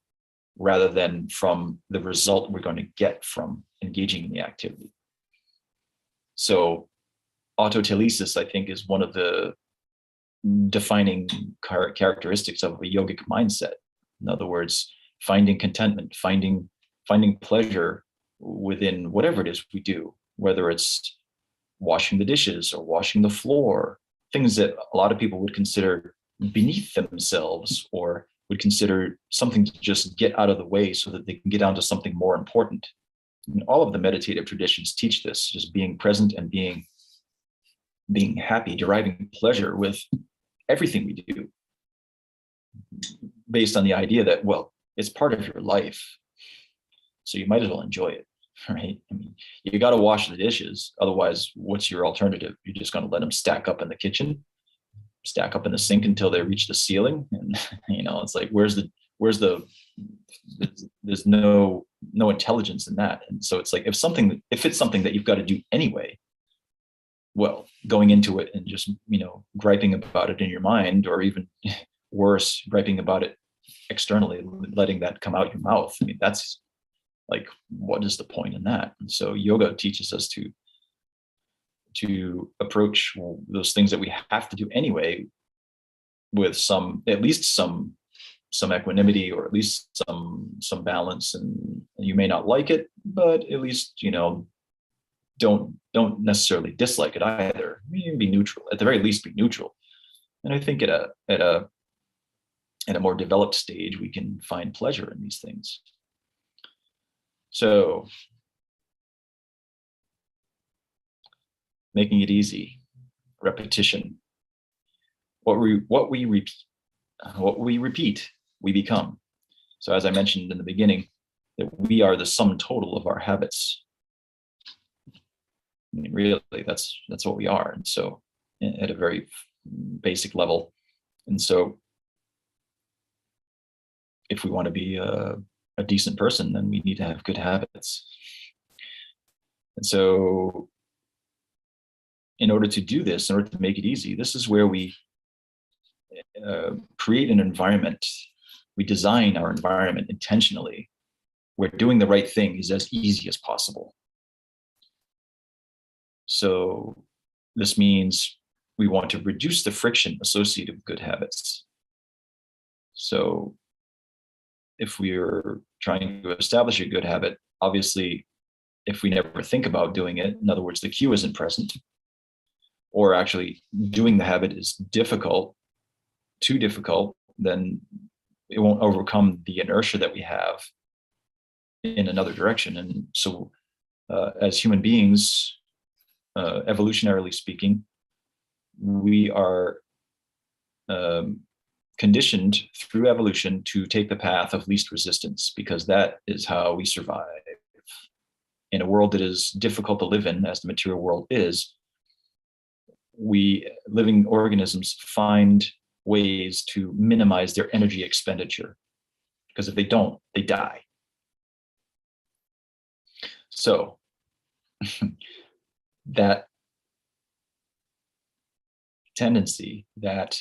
S1: rather than from the result we're going to get from engaging in the activity. So autotelesis, I think, is one of the defining characteristics of a yogic mindset. In other words, finding contentment, finding pleasure within whatever it is we do, whether it's washing the dishes or washing the floor, things that a lot of people would consider beneath themselves, or would consider something to just get out of the way so that they can get onto something more important. I mean, all of the meditative traditions teach this, just being present and being happy, deriving pleasure with everything we do, based on the idea that, well, it's part of your life, so you might as well enjoy it, right? I mean, you got to wash the dishes, otherwise what's your alternative? You're just going to let them stack up in the kitchen, stack up in the sink until they reach the ceiling, and it's like, there's no intelligence in that. And so it's like, if it's something that you've got to do anyway, well, going into it and just griping about it in your mind, or even worse, griping about it externally, letting that come out your mouth, I mean, that's like, what is the point in that? And so yoga teaches us to approach those things that we have to do anyway with at least some equanimity, or at least some balance. And you may not like it, but at least don't necessarily dislike it either. Be neutral, at the very least be neutral. And I think at a more developed stage, we can find pleasure in these things. So making it easy, repetition. What we repeat, we become. So as I mentioned in the beginning, that we are the sum total of our habits. I mean, really, that's what we are. And so at a very basic level. And so if we want to be a decent person, then we need to have good habits. And so in order to do this, in order to make it easy, this is where we create an environment. We design our environment intentionally, where doing the right thing is as easy as possible. So this means we want to reduce the friction associated with good habits. So if we're trying to establish a good habit, obviously, if we never think about doing it, in other words, the cue isn't present, or actually doing the habit is too difficult, then it won't overcome the inertia that we have in another direction. And so as human beings, evolutionarily speaking, we are conditioned through evolution to take the path of least resistance, because that is how we survive. In a world that is difficult to live in, as the material world is, we living organisms find ways to minimize their energy expenditure, because if they don't, they die. So that tendency, that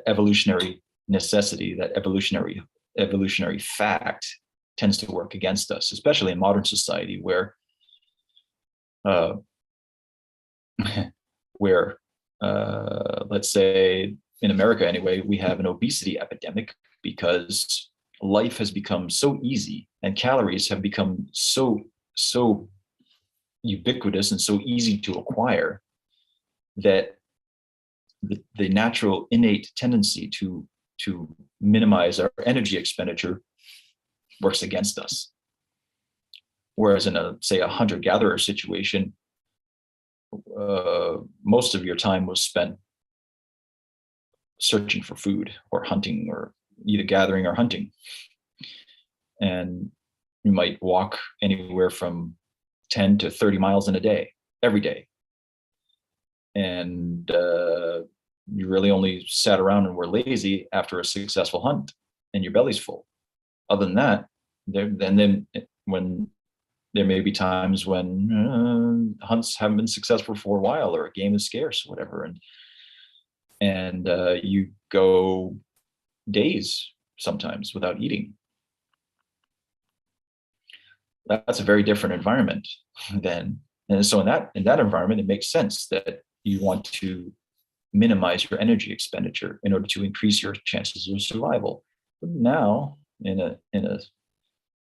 S1: evolutionary necessity, that evolutionary fact tends to work against us, especially in modern society where let's say in America anyway, we have an obesity epidemic because life has become so easy and calories have become so ubiquitous and so easy to acquire that the natural innate tendency to minimize our energy expenditure works against us. Whereas in a hunter-gatherer situation, most of your time was spent searching for food or hunting, or either gathering or hunting. And you might walk anywhere from 10 to 30 miles in a day, every day. And you really only sat around and were lazy after a successful hunt and your belly's full. Other than that, then when there may be times when hunts haven't been successful for a while, or a game is scarce or whatever, and you go days sometimes without eating. That's a very different environment then. And so in that environment, it makes sense that you want to minimize your energy expenditure in order to increase your chances of survival. But now, in a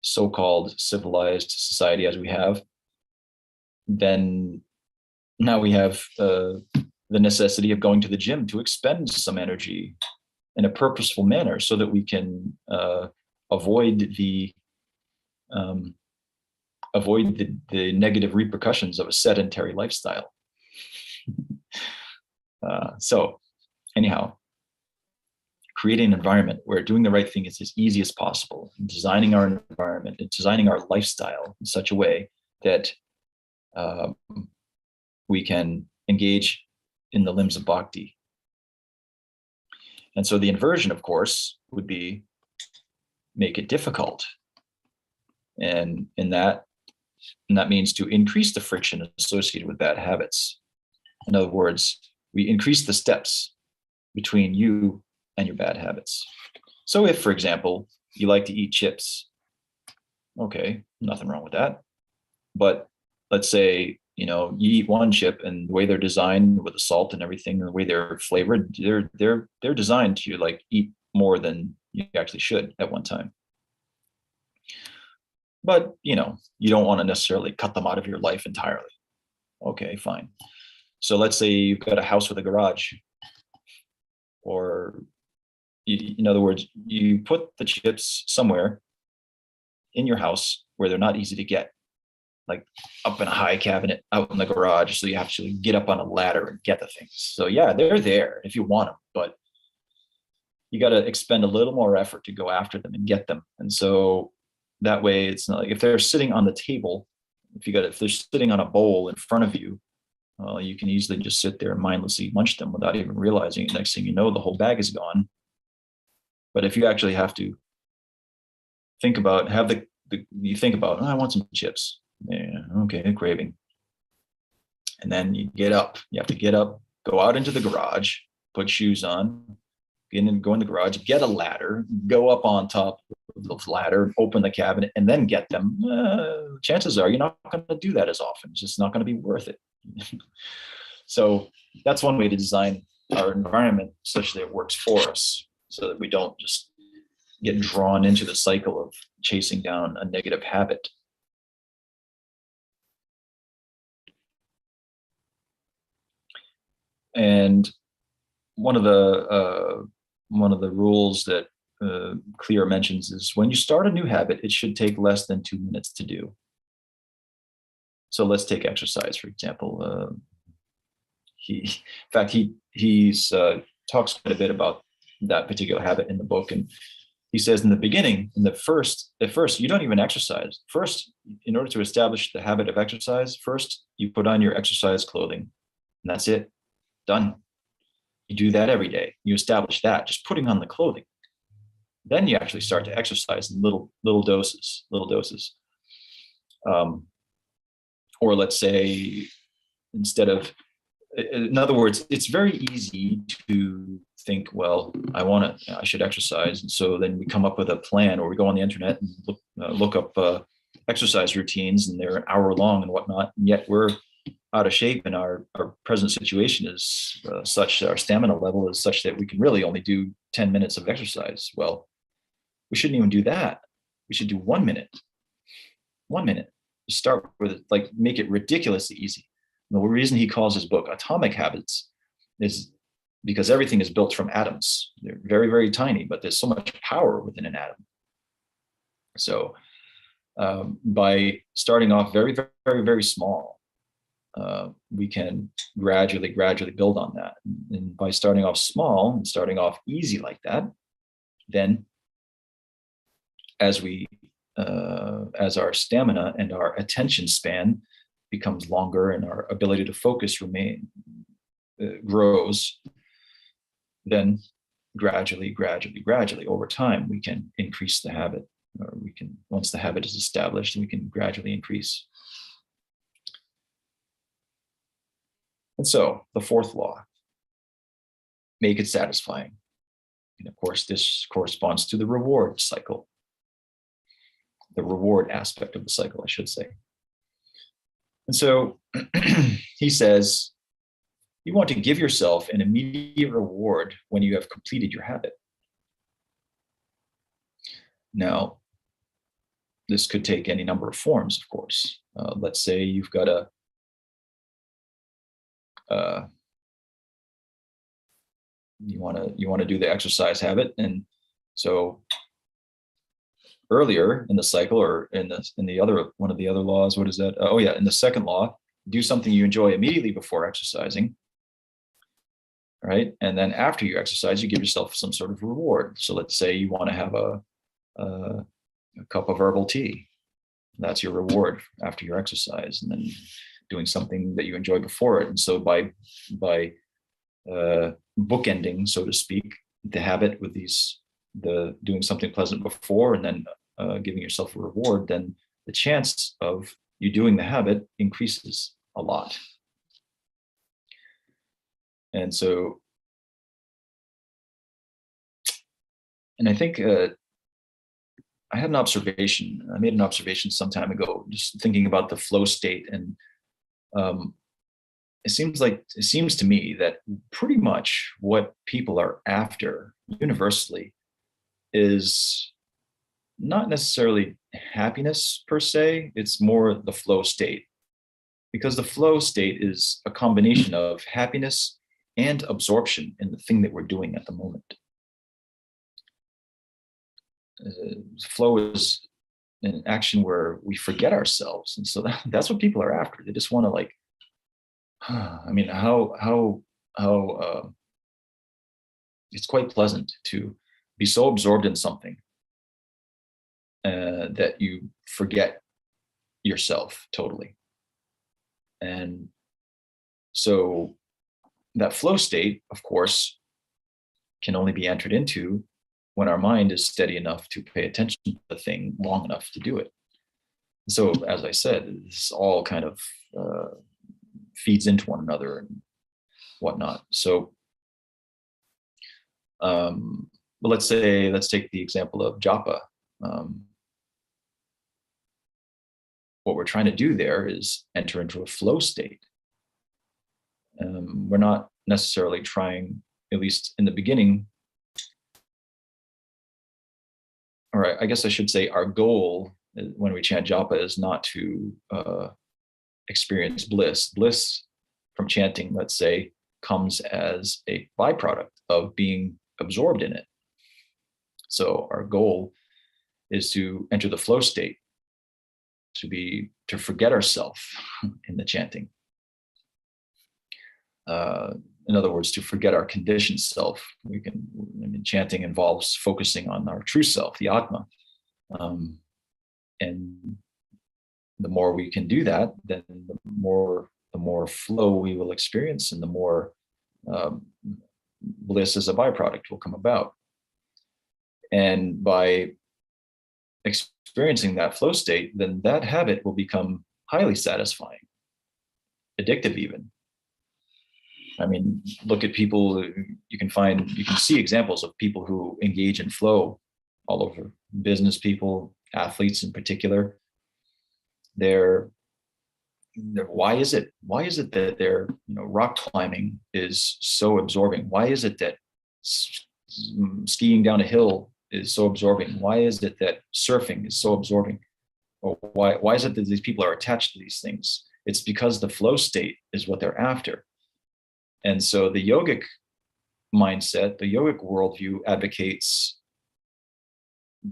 S1: so-called civilized society as we have, then now we have the necessity of going to the gym to expend some energy in a purposeful manner so that we can avoid the negative repercussions of a sedentary lifestyle. So anyhow, creating an environment where doing the right thing is as easy as possible, designing our environment and designing our lifestyle in such a way that we can engage in the limbs of bhakti. And so the inversion, of course, would be make it difficult. And that means to increase the friction associated with bad habits. In other words, we increase the steps between you and your bad habits. So if, for example, you like to eat chips, okay, nothing wrong with that. But let's say, you eat one chip, and the way they're designed with the salt and everything, and the way they're flavored, they're designed to like eat more than you actually should at one time. But you don't want to necessarily cut them out of your life entirely. Okay, fine. So let's say you've got a house with a garage, or in other words, you put the chips somewhere in your house where they're not easy to get, like up in a high cabinet out in the garage. So you have to get up on a ladder and get the things. So yeah, they're there if you want them, but you got to expend a little more effort to go after them and get them. And so that way, it's not like if they're sitting on the table, if they're sitting on a bowl in front of you, you can easily just sit there and mindlessly munch them without even realizing it. Next thing you know, the whole bag is gone. But if you actually have to think about, you think about, I want some chips. Yeah, okay, craving. And then you have to get up, go out into the garage, put shoes on, go in the garage, get a ladder, go up on top of the ladder, open the cabinet, and then get them. Chances are you're not going to do that as often. It's just not going to be worth it. So that's one way to design our environment such that it works for us, so that we don't just get drawn into the cycle of chasing down a negative habit. And one of the rules that Clear mentions is when you start a new habit, it should take less than 2 minutes to do. So let's take exercise, for example. In fact, he's talks quite a bit about that particular habit in the book. And he says in the beginning, at first, you don't even exercise. First, in order to establish the habit of exercise, first you put on your exercise clothing, and that's it. Done. You do that every day. You establish that, just putting on the clothing. Then you actually start to exercise in little doses. Or let's say, in other words, it's very easy to think, well, I should exercise. And so then we come up with a plan, or we go on the internet and look up exercise routines, and they're an hour long and whatnot. And yet we're out of shape, and our present situation is such that our stamina level is such that we can really only do 10 minutes of exercise. Well, we shouldn't even do that. We should do 1 minute. 1 minute. Just start with it, like make it ridiculously easy. The reason he calls his book Atomic Habits is because everything is built from atoms. They're very, very tiny, but there's so much power within an atom. So by starting off very, very, very small, we can gradually build on that. And by starting off small and starting off easy like that, then as our stamina and our attention span becomes longer and our ability to focus grows, then gradually over time, we can increase the habit, or once the habit is established, we can gradually increase. And so the fourth law, make it satisfying. And of course, this corresponds to the reward cycle, the reward aspect of the cycle, I should say. And so he says, you want to give yourself an immediate reward when you have completed your habit. Now, this could take any number of forms, of course. Let's say you've got you want to do the exercise habit, and so earlier in the cycle, or in the other one of the other laws, what is that? In the second law, do something you enjoy immediately before exercising, right? And then after you exercise, you give yourself some sort of reward. So let's say you want to have a cup of herbal tea. That's your reward after your exercise, and then doing something that you enjoy before it. And so by bookending, so to speak, the habit with doing something pleasant before and then giving yourself a reward, then the chance of you doing the habit increases a lot. And so, and I think I made an observation some time ago, just thinking about the flow state. And it seems to me that pretty much what people are after universally is not necessarily happiness per se, it's more the flow state. Because the flow state is a combination of happiness and absorption in the thing that we're doing at the moment. Flow is an action where we forget ourselves. And so that's what people are after. They just want to it's quite pleasant to be so absorbed in something that you forget yourself totally. And so that flow state, of course, can only be entered into when our mind is steady enough to pay attention to the thing long enough to do it. So, as I said, this all kind of feeds into one another and whatnot. So, but let's take the example of japa. What we're trying to do there is enter into a flow state. We're not necessarily trying, at least in the beginning, or I guess I should say our goal when we chant japa is not to experience bliss. Bliss from chanting, let's say, comes as a byproduct of being absorbed in it. So our goal is to enter the flow state. to forget ourselves in the chanting. In other words, to forget our conditioned self. Chanting involves focusing on our true self, the Atma. And the more we can do that, then the more flow we will experience, and the more bliss as a byproduct will come about. And by experiencing that flow state, then that habit will become highly satisfying, addictive even. I mean, look at people, you can see examples of people who engage in flow all over. Business people, athletes in particular. Why is it that their rock climbing is so absorbing? Why is it that skiing down a hill is so absorbing? Why is it that surfing is so absorbing? Or why is it that these people are attached to these things? It's because the flow state is what they're after. And so the yogic mindset, the yogic worldview advocates,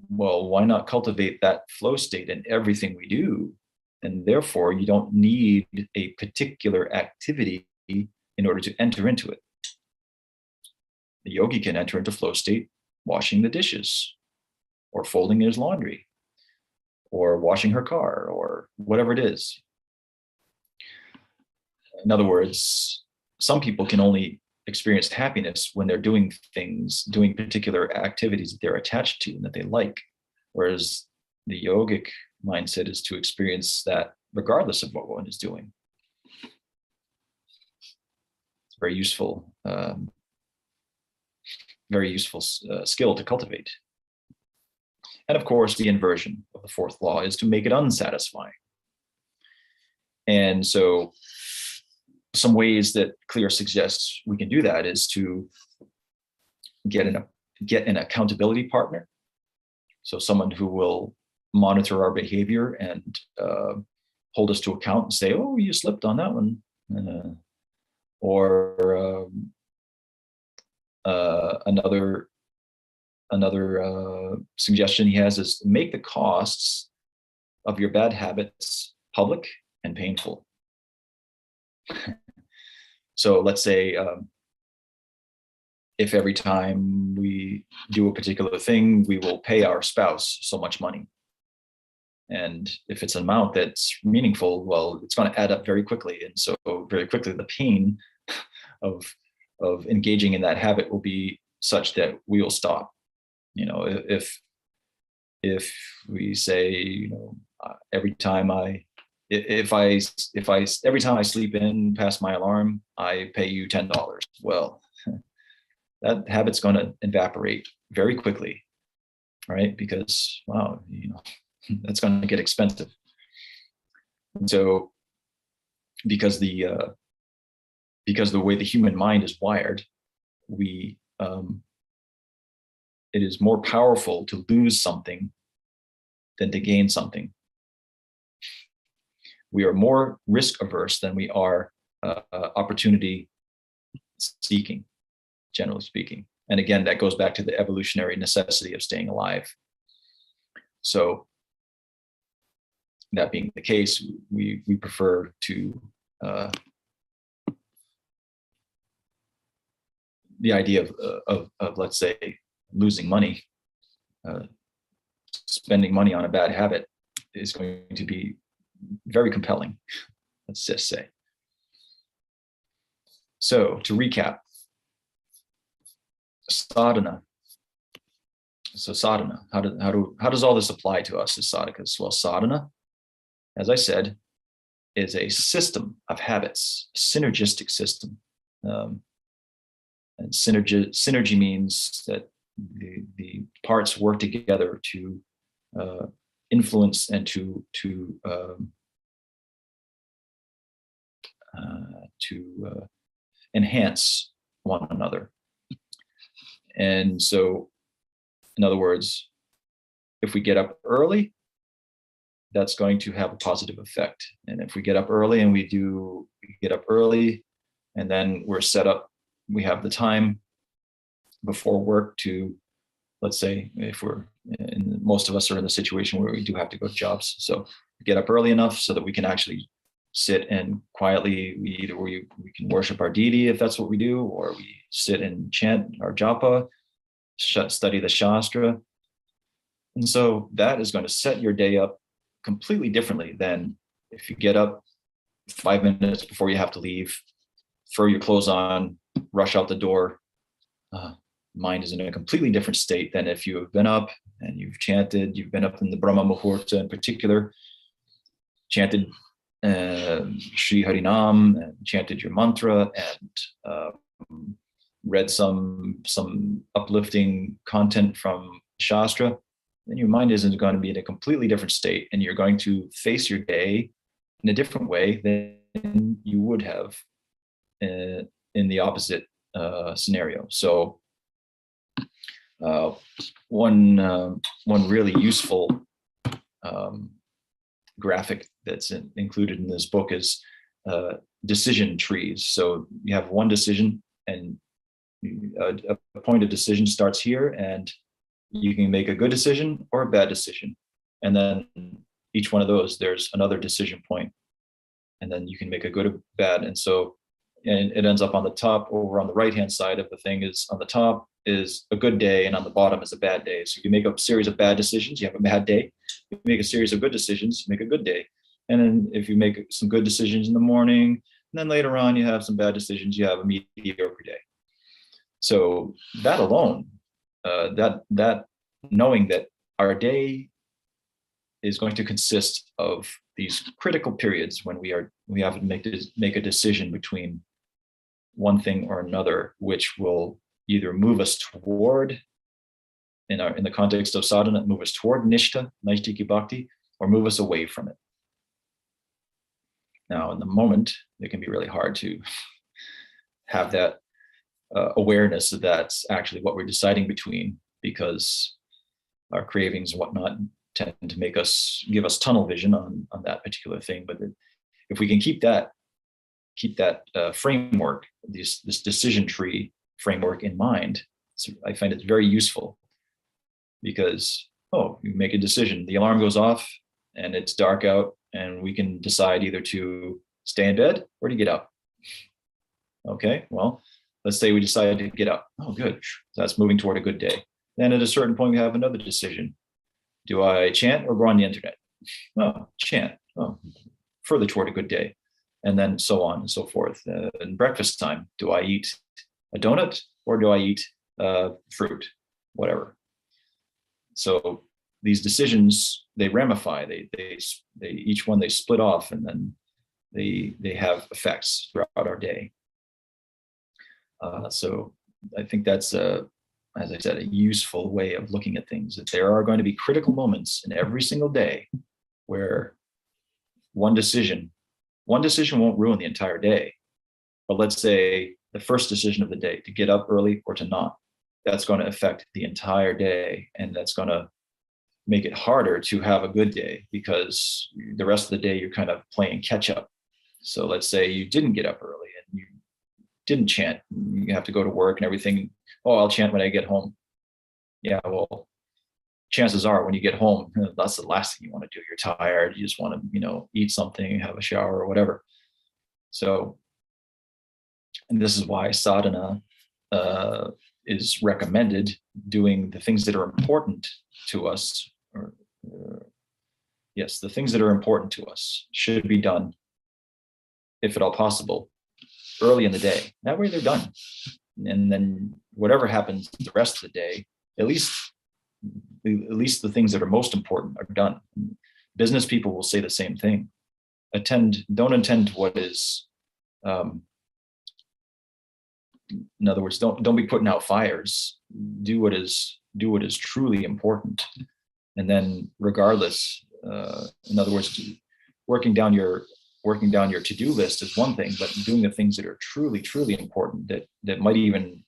S1: well, why not cultivate that flow state in everything we do? And therefore, you don't need a particular activity in order to enter into it. The yogi can enter into flow state washing the dishes, or folding his laundry, or washing her car, or whatever it is. In other words, some people can only experience happiness when they're doing particular activities that they're attached to and that they like. Whereas the yogic mindset is to experience that regardless of what one is doing. It's a very useful skill to cultivate. And of course, the inversion of the fourth law is to make it unsatisfying. And so some ways that Clear suggests we can do that is to get an accountability partner. So someone who will monitor our behavior and hold us to account and say, oh, you slipped on that one. Another suggestion he has is make the costs of your bad habits public and painful. So let's say if every time we do a particular thing, we will pay our spouse so much money. And if it's an amount that's meaningful, well, it's going to add up very quickly. And so very quickly, the pain of engaging in that habit will be such that we will stop. If we say, every time I sleep in past my alarm, I pay you $10. Well, that habit's going to evaporate very quickly, right? Because, wow, that's going to get expensive. And so because the way the human mind is wired, it is more powerful to lose something than to gain something. We are more risk averse than we are opportunity seeking, generally speaking. And again, that goes back to the evolutionary necessity of staying alive. So that being the case, we prefer to the idea of let's say losing money, spending money on a bad habit is going to be very compelling, let's just say. So to recap, sadhana. So sadhana, how does all this apply to us as sadhakas? Well, sadhana, as I said, is a system of habits, a synergistic system. And synergy means that the parts work together to influence and to enhance one another. And so, in other words, if we get up early, that's going to have a positive effect. And if we get up early and we get up early, and then we're set up, we have the time before work to, let's say, if most of us are in the situation where we do have to go to jobs. So get up early enough so that we can actually sit and quietly, we can worship our deity if that's what we do, or we sit and chant our japa, study the Shastra. And so that is going to set your day up completely differently than if you get up 5 minutes before you have to leave, throw your clothes on, rush out the door. Mind is in a completely different state than if you have been up and you've chanted, you've been up in the Brahma Muhurta in particular, chanted Sri Harinam, and chanted your mantra, and read some uplifting content from Shastra, then your mind isn't going to be in a completely different state, and you're going to face your day in a different way than you would have in the opposite scenario. So one really useful graphic that's included in this book is decision trees. So you have one decision, and a point of decision starts here, and you can make a good decision or a bad decision. And then each one of those, there's another decision point, and then you can make a good or bad. And so, and it ends up on the top. Over on the right-hand side of the thing is, on the top is a good day, and on the bottom is a bad day. So you make a series of bad decisions, you have a bad day. You make a series of good decisions, you make a good day. And then if you make some good decisions in the morning, and then later on you have some bad decisions, you have a mediocre day. So that alone, that knowing that our day is going to consist of these critical periods when we have to make a decision between one thing or another, which will either move us toward, in the context of sadhana, move us toward nishtha, naishtiki bhakti, or move us away from it. Now, in the moment, it can be really hard to have that awareness that that's actually what we're deciding between, because our cravings and whatnot tend to give us tunnel vision on that particular thing. But if we can keep that framework, this decision tree framework in mind, I find it very useful, because you make a decision, the alarm goes off and it's dark out, and we can decide either to stay in bed or to get up. Okay, well, let's say we decide to get up. Oh, good. So that's moving toward a good day. Then at a certain point, we have another decision. Do I chant or go on the internet? Oh, chant. Oh, further toward a good day. And then so on and so forth. And breakfast time. Do I eat a donut or do I eat fruit? Whatever. So these decisions, they ramify. They each one, they split off, and then they have effects throughout our day. So I think that's, as I said, a useful way of looking at things, that there are going to be critical moments in every single day where one decision won't ruin the entire day. But let's say the first decision of the day, to get up early or to not, that's going to affect the entire day. And that's going to make it harder to have a good day, because the rest of the day you're kind of playing catch up. So let's say you didn't get up early and you didn't chant. You have to go to work and everything. Oh, I'll chant when I get home. Yeah, well, chances are when you get home, that's the last thing you want to do. You're tired. You just want to, eat something, have a shower or whatever. So, and this is why sadhana is recommended. Doing the things that are important to us, the things that are important to us should be done, if at all possible, early in the day. That way they're done. And then whatever happens the rest of the day, at least the things that are most important are done. Business people will say the same thing. Don't attend to what is, in other words, don't be putting out fires. Do what is truly important. And then regardless, in other words, working down your to-do list is one thing, but doing the things that are truly, truly important, that might even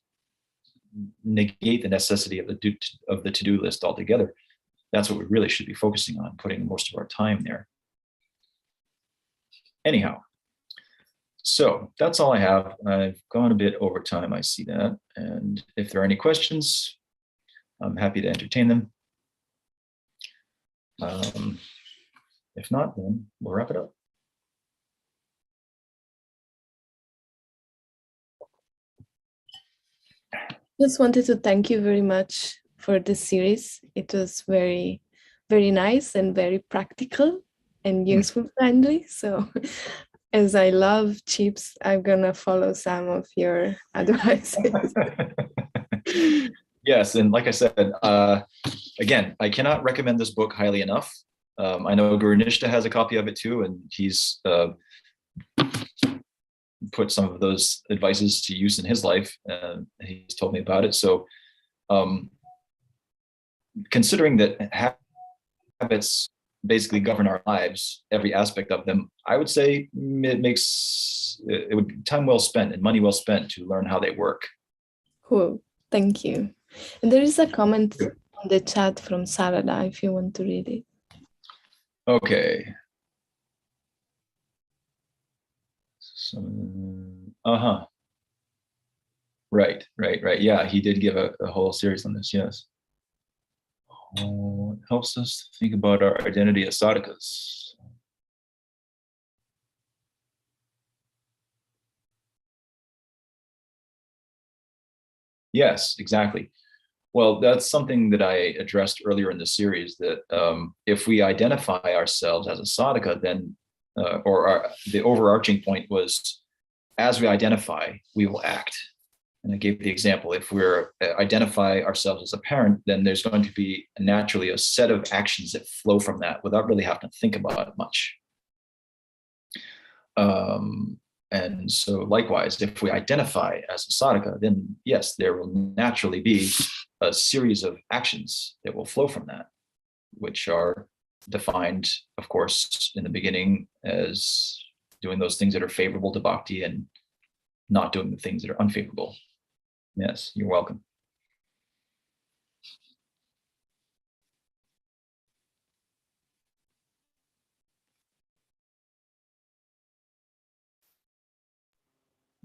S1: negate the necessity of the to-do list altogether. That's what we really should be focusing on, putting most of our time there. Anyhow, so that's all I have. I've gone a bit over time, I see that. And if there are any questions, I'm happy to entertain them. If not, then we'll wrap it up.
S2: Just wanted to thank you very much for this series. It was very, very nice and very practical and useful friendly. So as I love chips, I'm gonna follow some of your advices.
S1: Yes, and like I said, again, I cannot recommend this book highly enough. I know Guru Nishta has a copy of it too, and he's put some of those advices to use in his life, and he's told me about it. So considering that habits basically govern our lives, every aspect of them, I would say it would be time well spent and money well spent to learn how they work.
S2: Cool, thank you. And there is a comment on the chat from Sarada, if you want to read it.
S1: Okay. So, Right. Yeah, he did give a whole series on this, yes. It helps us think about our identity as sadhakas. Yes, exactly. Well, that's something that I addressed earlier in the series, that if we identify ourselves as a sadhaka, then, the overarching point was, as we identify, we will act. And I gave the example, if we're identify ourselves as a parent, then there's going to be naturally a set of actions that flow from that without really having to think about it much. And so likewise, if we identify as a sadhaka, then yes, there will naturally be a series of actions that will flow from that, which are defined, of course, in the beginning as doing those things that are favorable to bhakti and not doing the things that are unfavorable. Yes, you're welcome.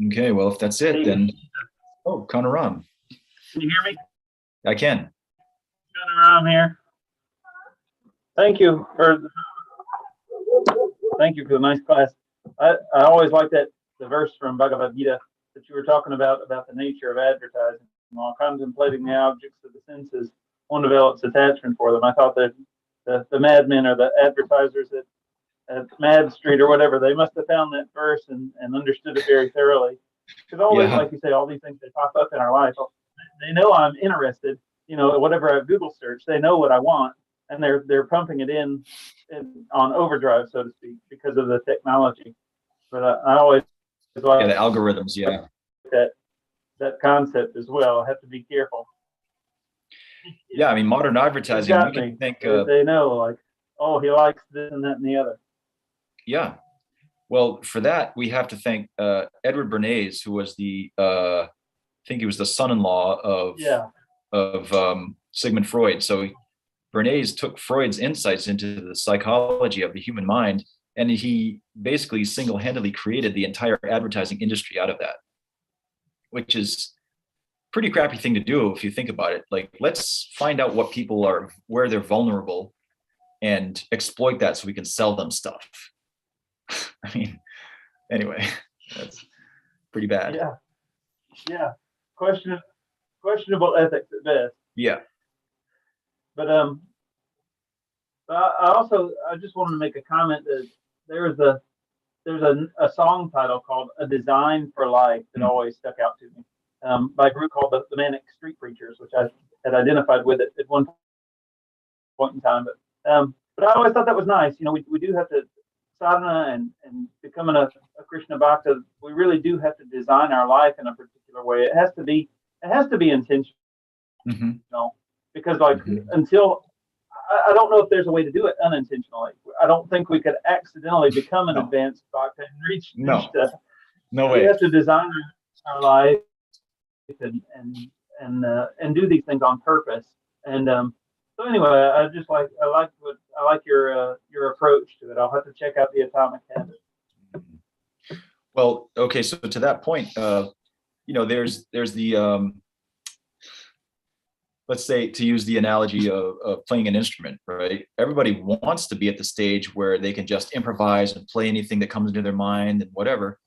S1: Okay, well, if that's it, then, oh, Kanaram.
S3: Can you hear me?
S1: I can.
S3: Kanaram here. Thank you for the nice class. I always like the verse from Bhagavad Gita that you were talking about the nature of advertising. While contemplating the objects of the senses, one develops attachment for them. I thought that the madmen or the advertisers at Mad Street or whatever, they must have found that verse and understood it very thoroughly. Because always, like you say, all these things that pop up in our life, they know I'm interested. Whatever I Google search, they know what I want, and they're pumping it in on overdrive, so to speak, because of the technology. But I always like
S1: the algorithms,
S3: that concept as well. I have to be careful.
S1: Yeah, I mean, modern advertising, you can think
S3: they know, like, oh, he likes this and that and the other.
S1: Yeah. Well, for that, we have to thank Edward Bernays, who was I think he was the son-in-law of Sigmund Freud. So Bernays took Freud's insights into the psychology of the human mind, and he basically single-handedly created the entire advertising industry out of that, which is a pretty crappy thing to do if you think about it. Like, let's find out what people are, where they're vulnerable, and exploit that so we can sell them stuff. I mean, anyway, that's pretty bad.
S3: Yeah. Questionable ethics at best.
S1: Yeah.
S3: But I just wanted to make a comment that there's a song title called "A Design for Life" that always stuck out to me, by a group called the Manic Street Preachers, which I had identified with it at one point in time. But I always thought that was nice. We do have to sadhana and becoming a Krishna Bhakta. We really do have to design our life in a particular way. It has to be intentional. Because until I don't know if there's a way to do it unintentionally. I don't think we could accidentally become an advanced bhakta and reach
S1: no way.
S3: We have to design our life and do these things on purpose. And so anyway, I like your approach to it. I'll have to check out the Atomic Habit.
S1: Well, okay, so to that point, there's the let's say, to use the analogy of playing an instrument, right? Everybody wants to be at the stage where they can just improvise and play anything that comes into their mind and whatever,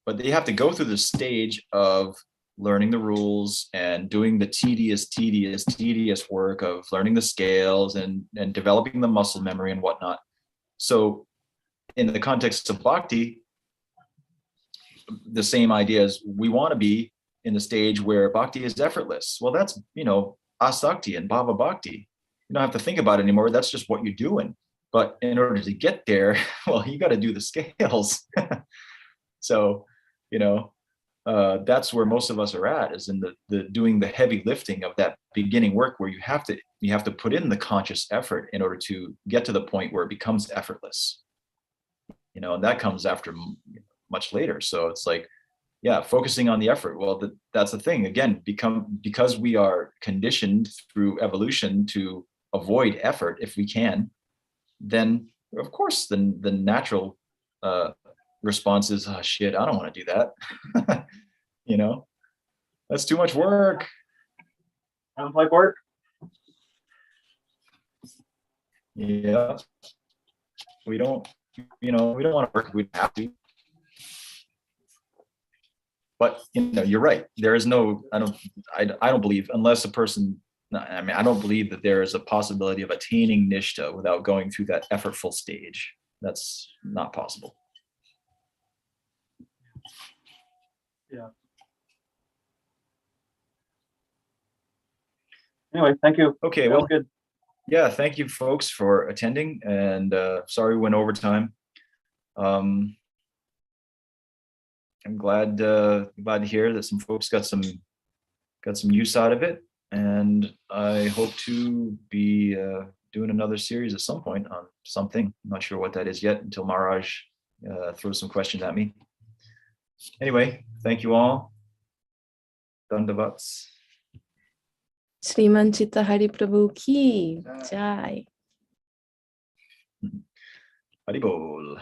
S1: but they have to go through the stage of learning the rules and doing the tedious work of learning the scales and developing the muscle memory and whatnot. So in the context of bhakti, the same idea is we want to be in the stage where bhakti is effortless. Well, that's, asakti and bhava bhakti. You don't have to think about it anymore. That's just what you're doing. But in order to get there, well, you got to do the scales. So, that's where most of us are at, is in the doing the heavy lifting of that beginning work, where you have to put in the conscious effort in order to get to the point where it becomes effortless. And that comes after much later. So it's like, yeah, focusing on the effort. Well, that's the thing. Again, because we are conditioned through evolution to avoid effort if we can, then of course the natural response is, oh shit, I don't want to do that. That's too much work.
S3: Sounds like work.
S1: Yeah. We don't want to work if we don't have to. But you're right. There is no, I don't believe, unless a person, I don't believe that there is a possibility of attaining nishta without going through that effortful stage. That's not possible.
S3: Yeah. Anyway, thank you.
S1: Okay, well, good. Yeah, thank you folks for attending, and sorry we went over time. I'm glad to hear that some folks got some use out of it, and I hope to be doing another series at some point on something. I'm not sure what that is yet until Maharaj throws some questions at me. Anyway, thank you all. Dandavats.
S2: Sriman Citta-hari Prabhu ki jai.
S1: Haribol.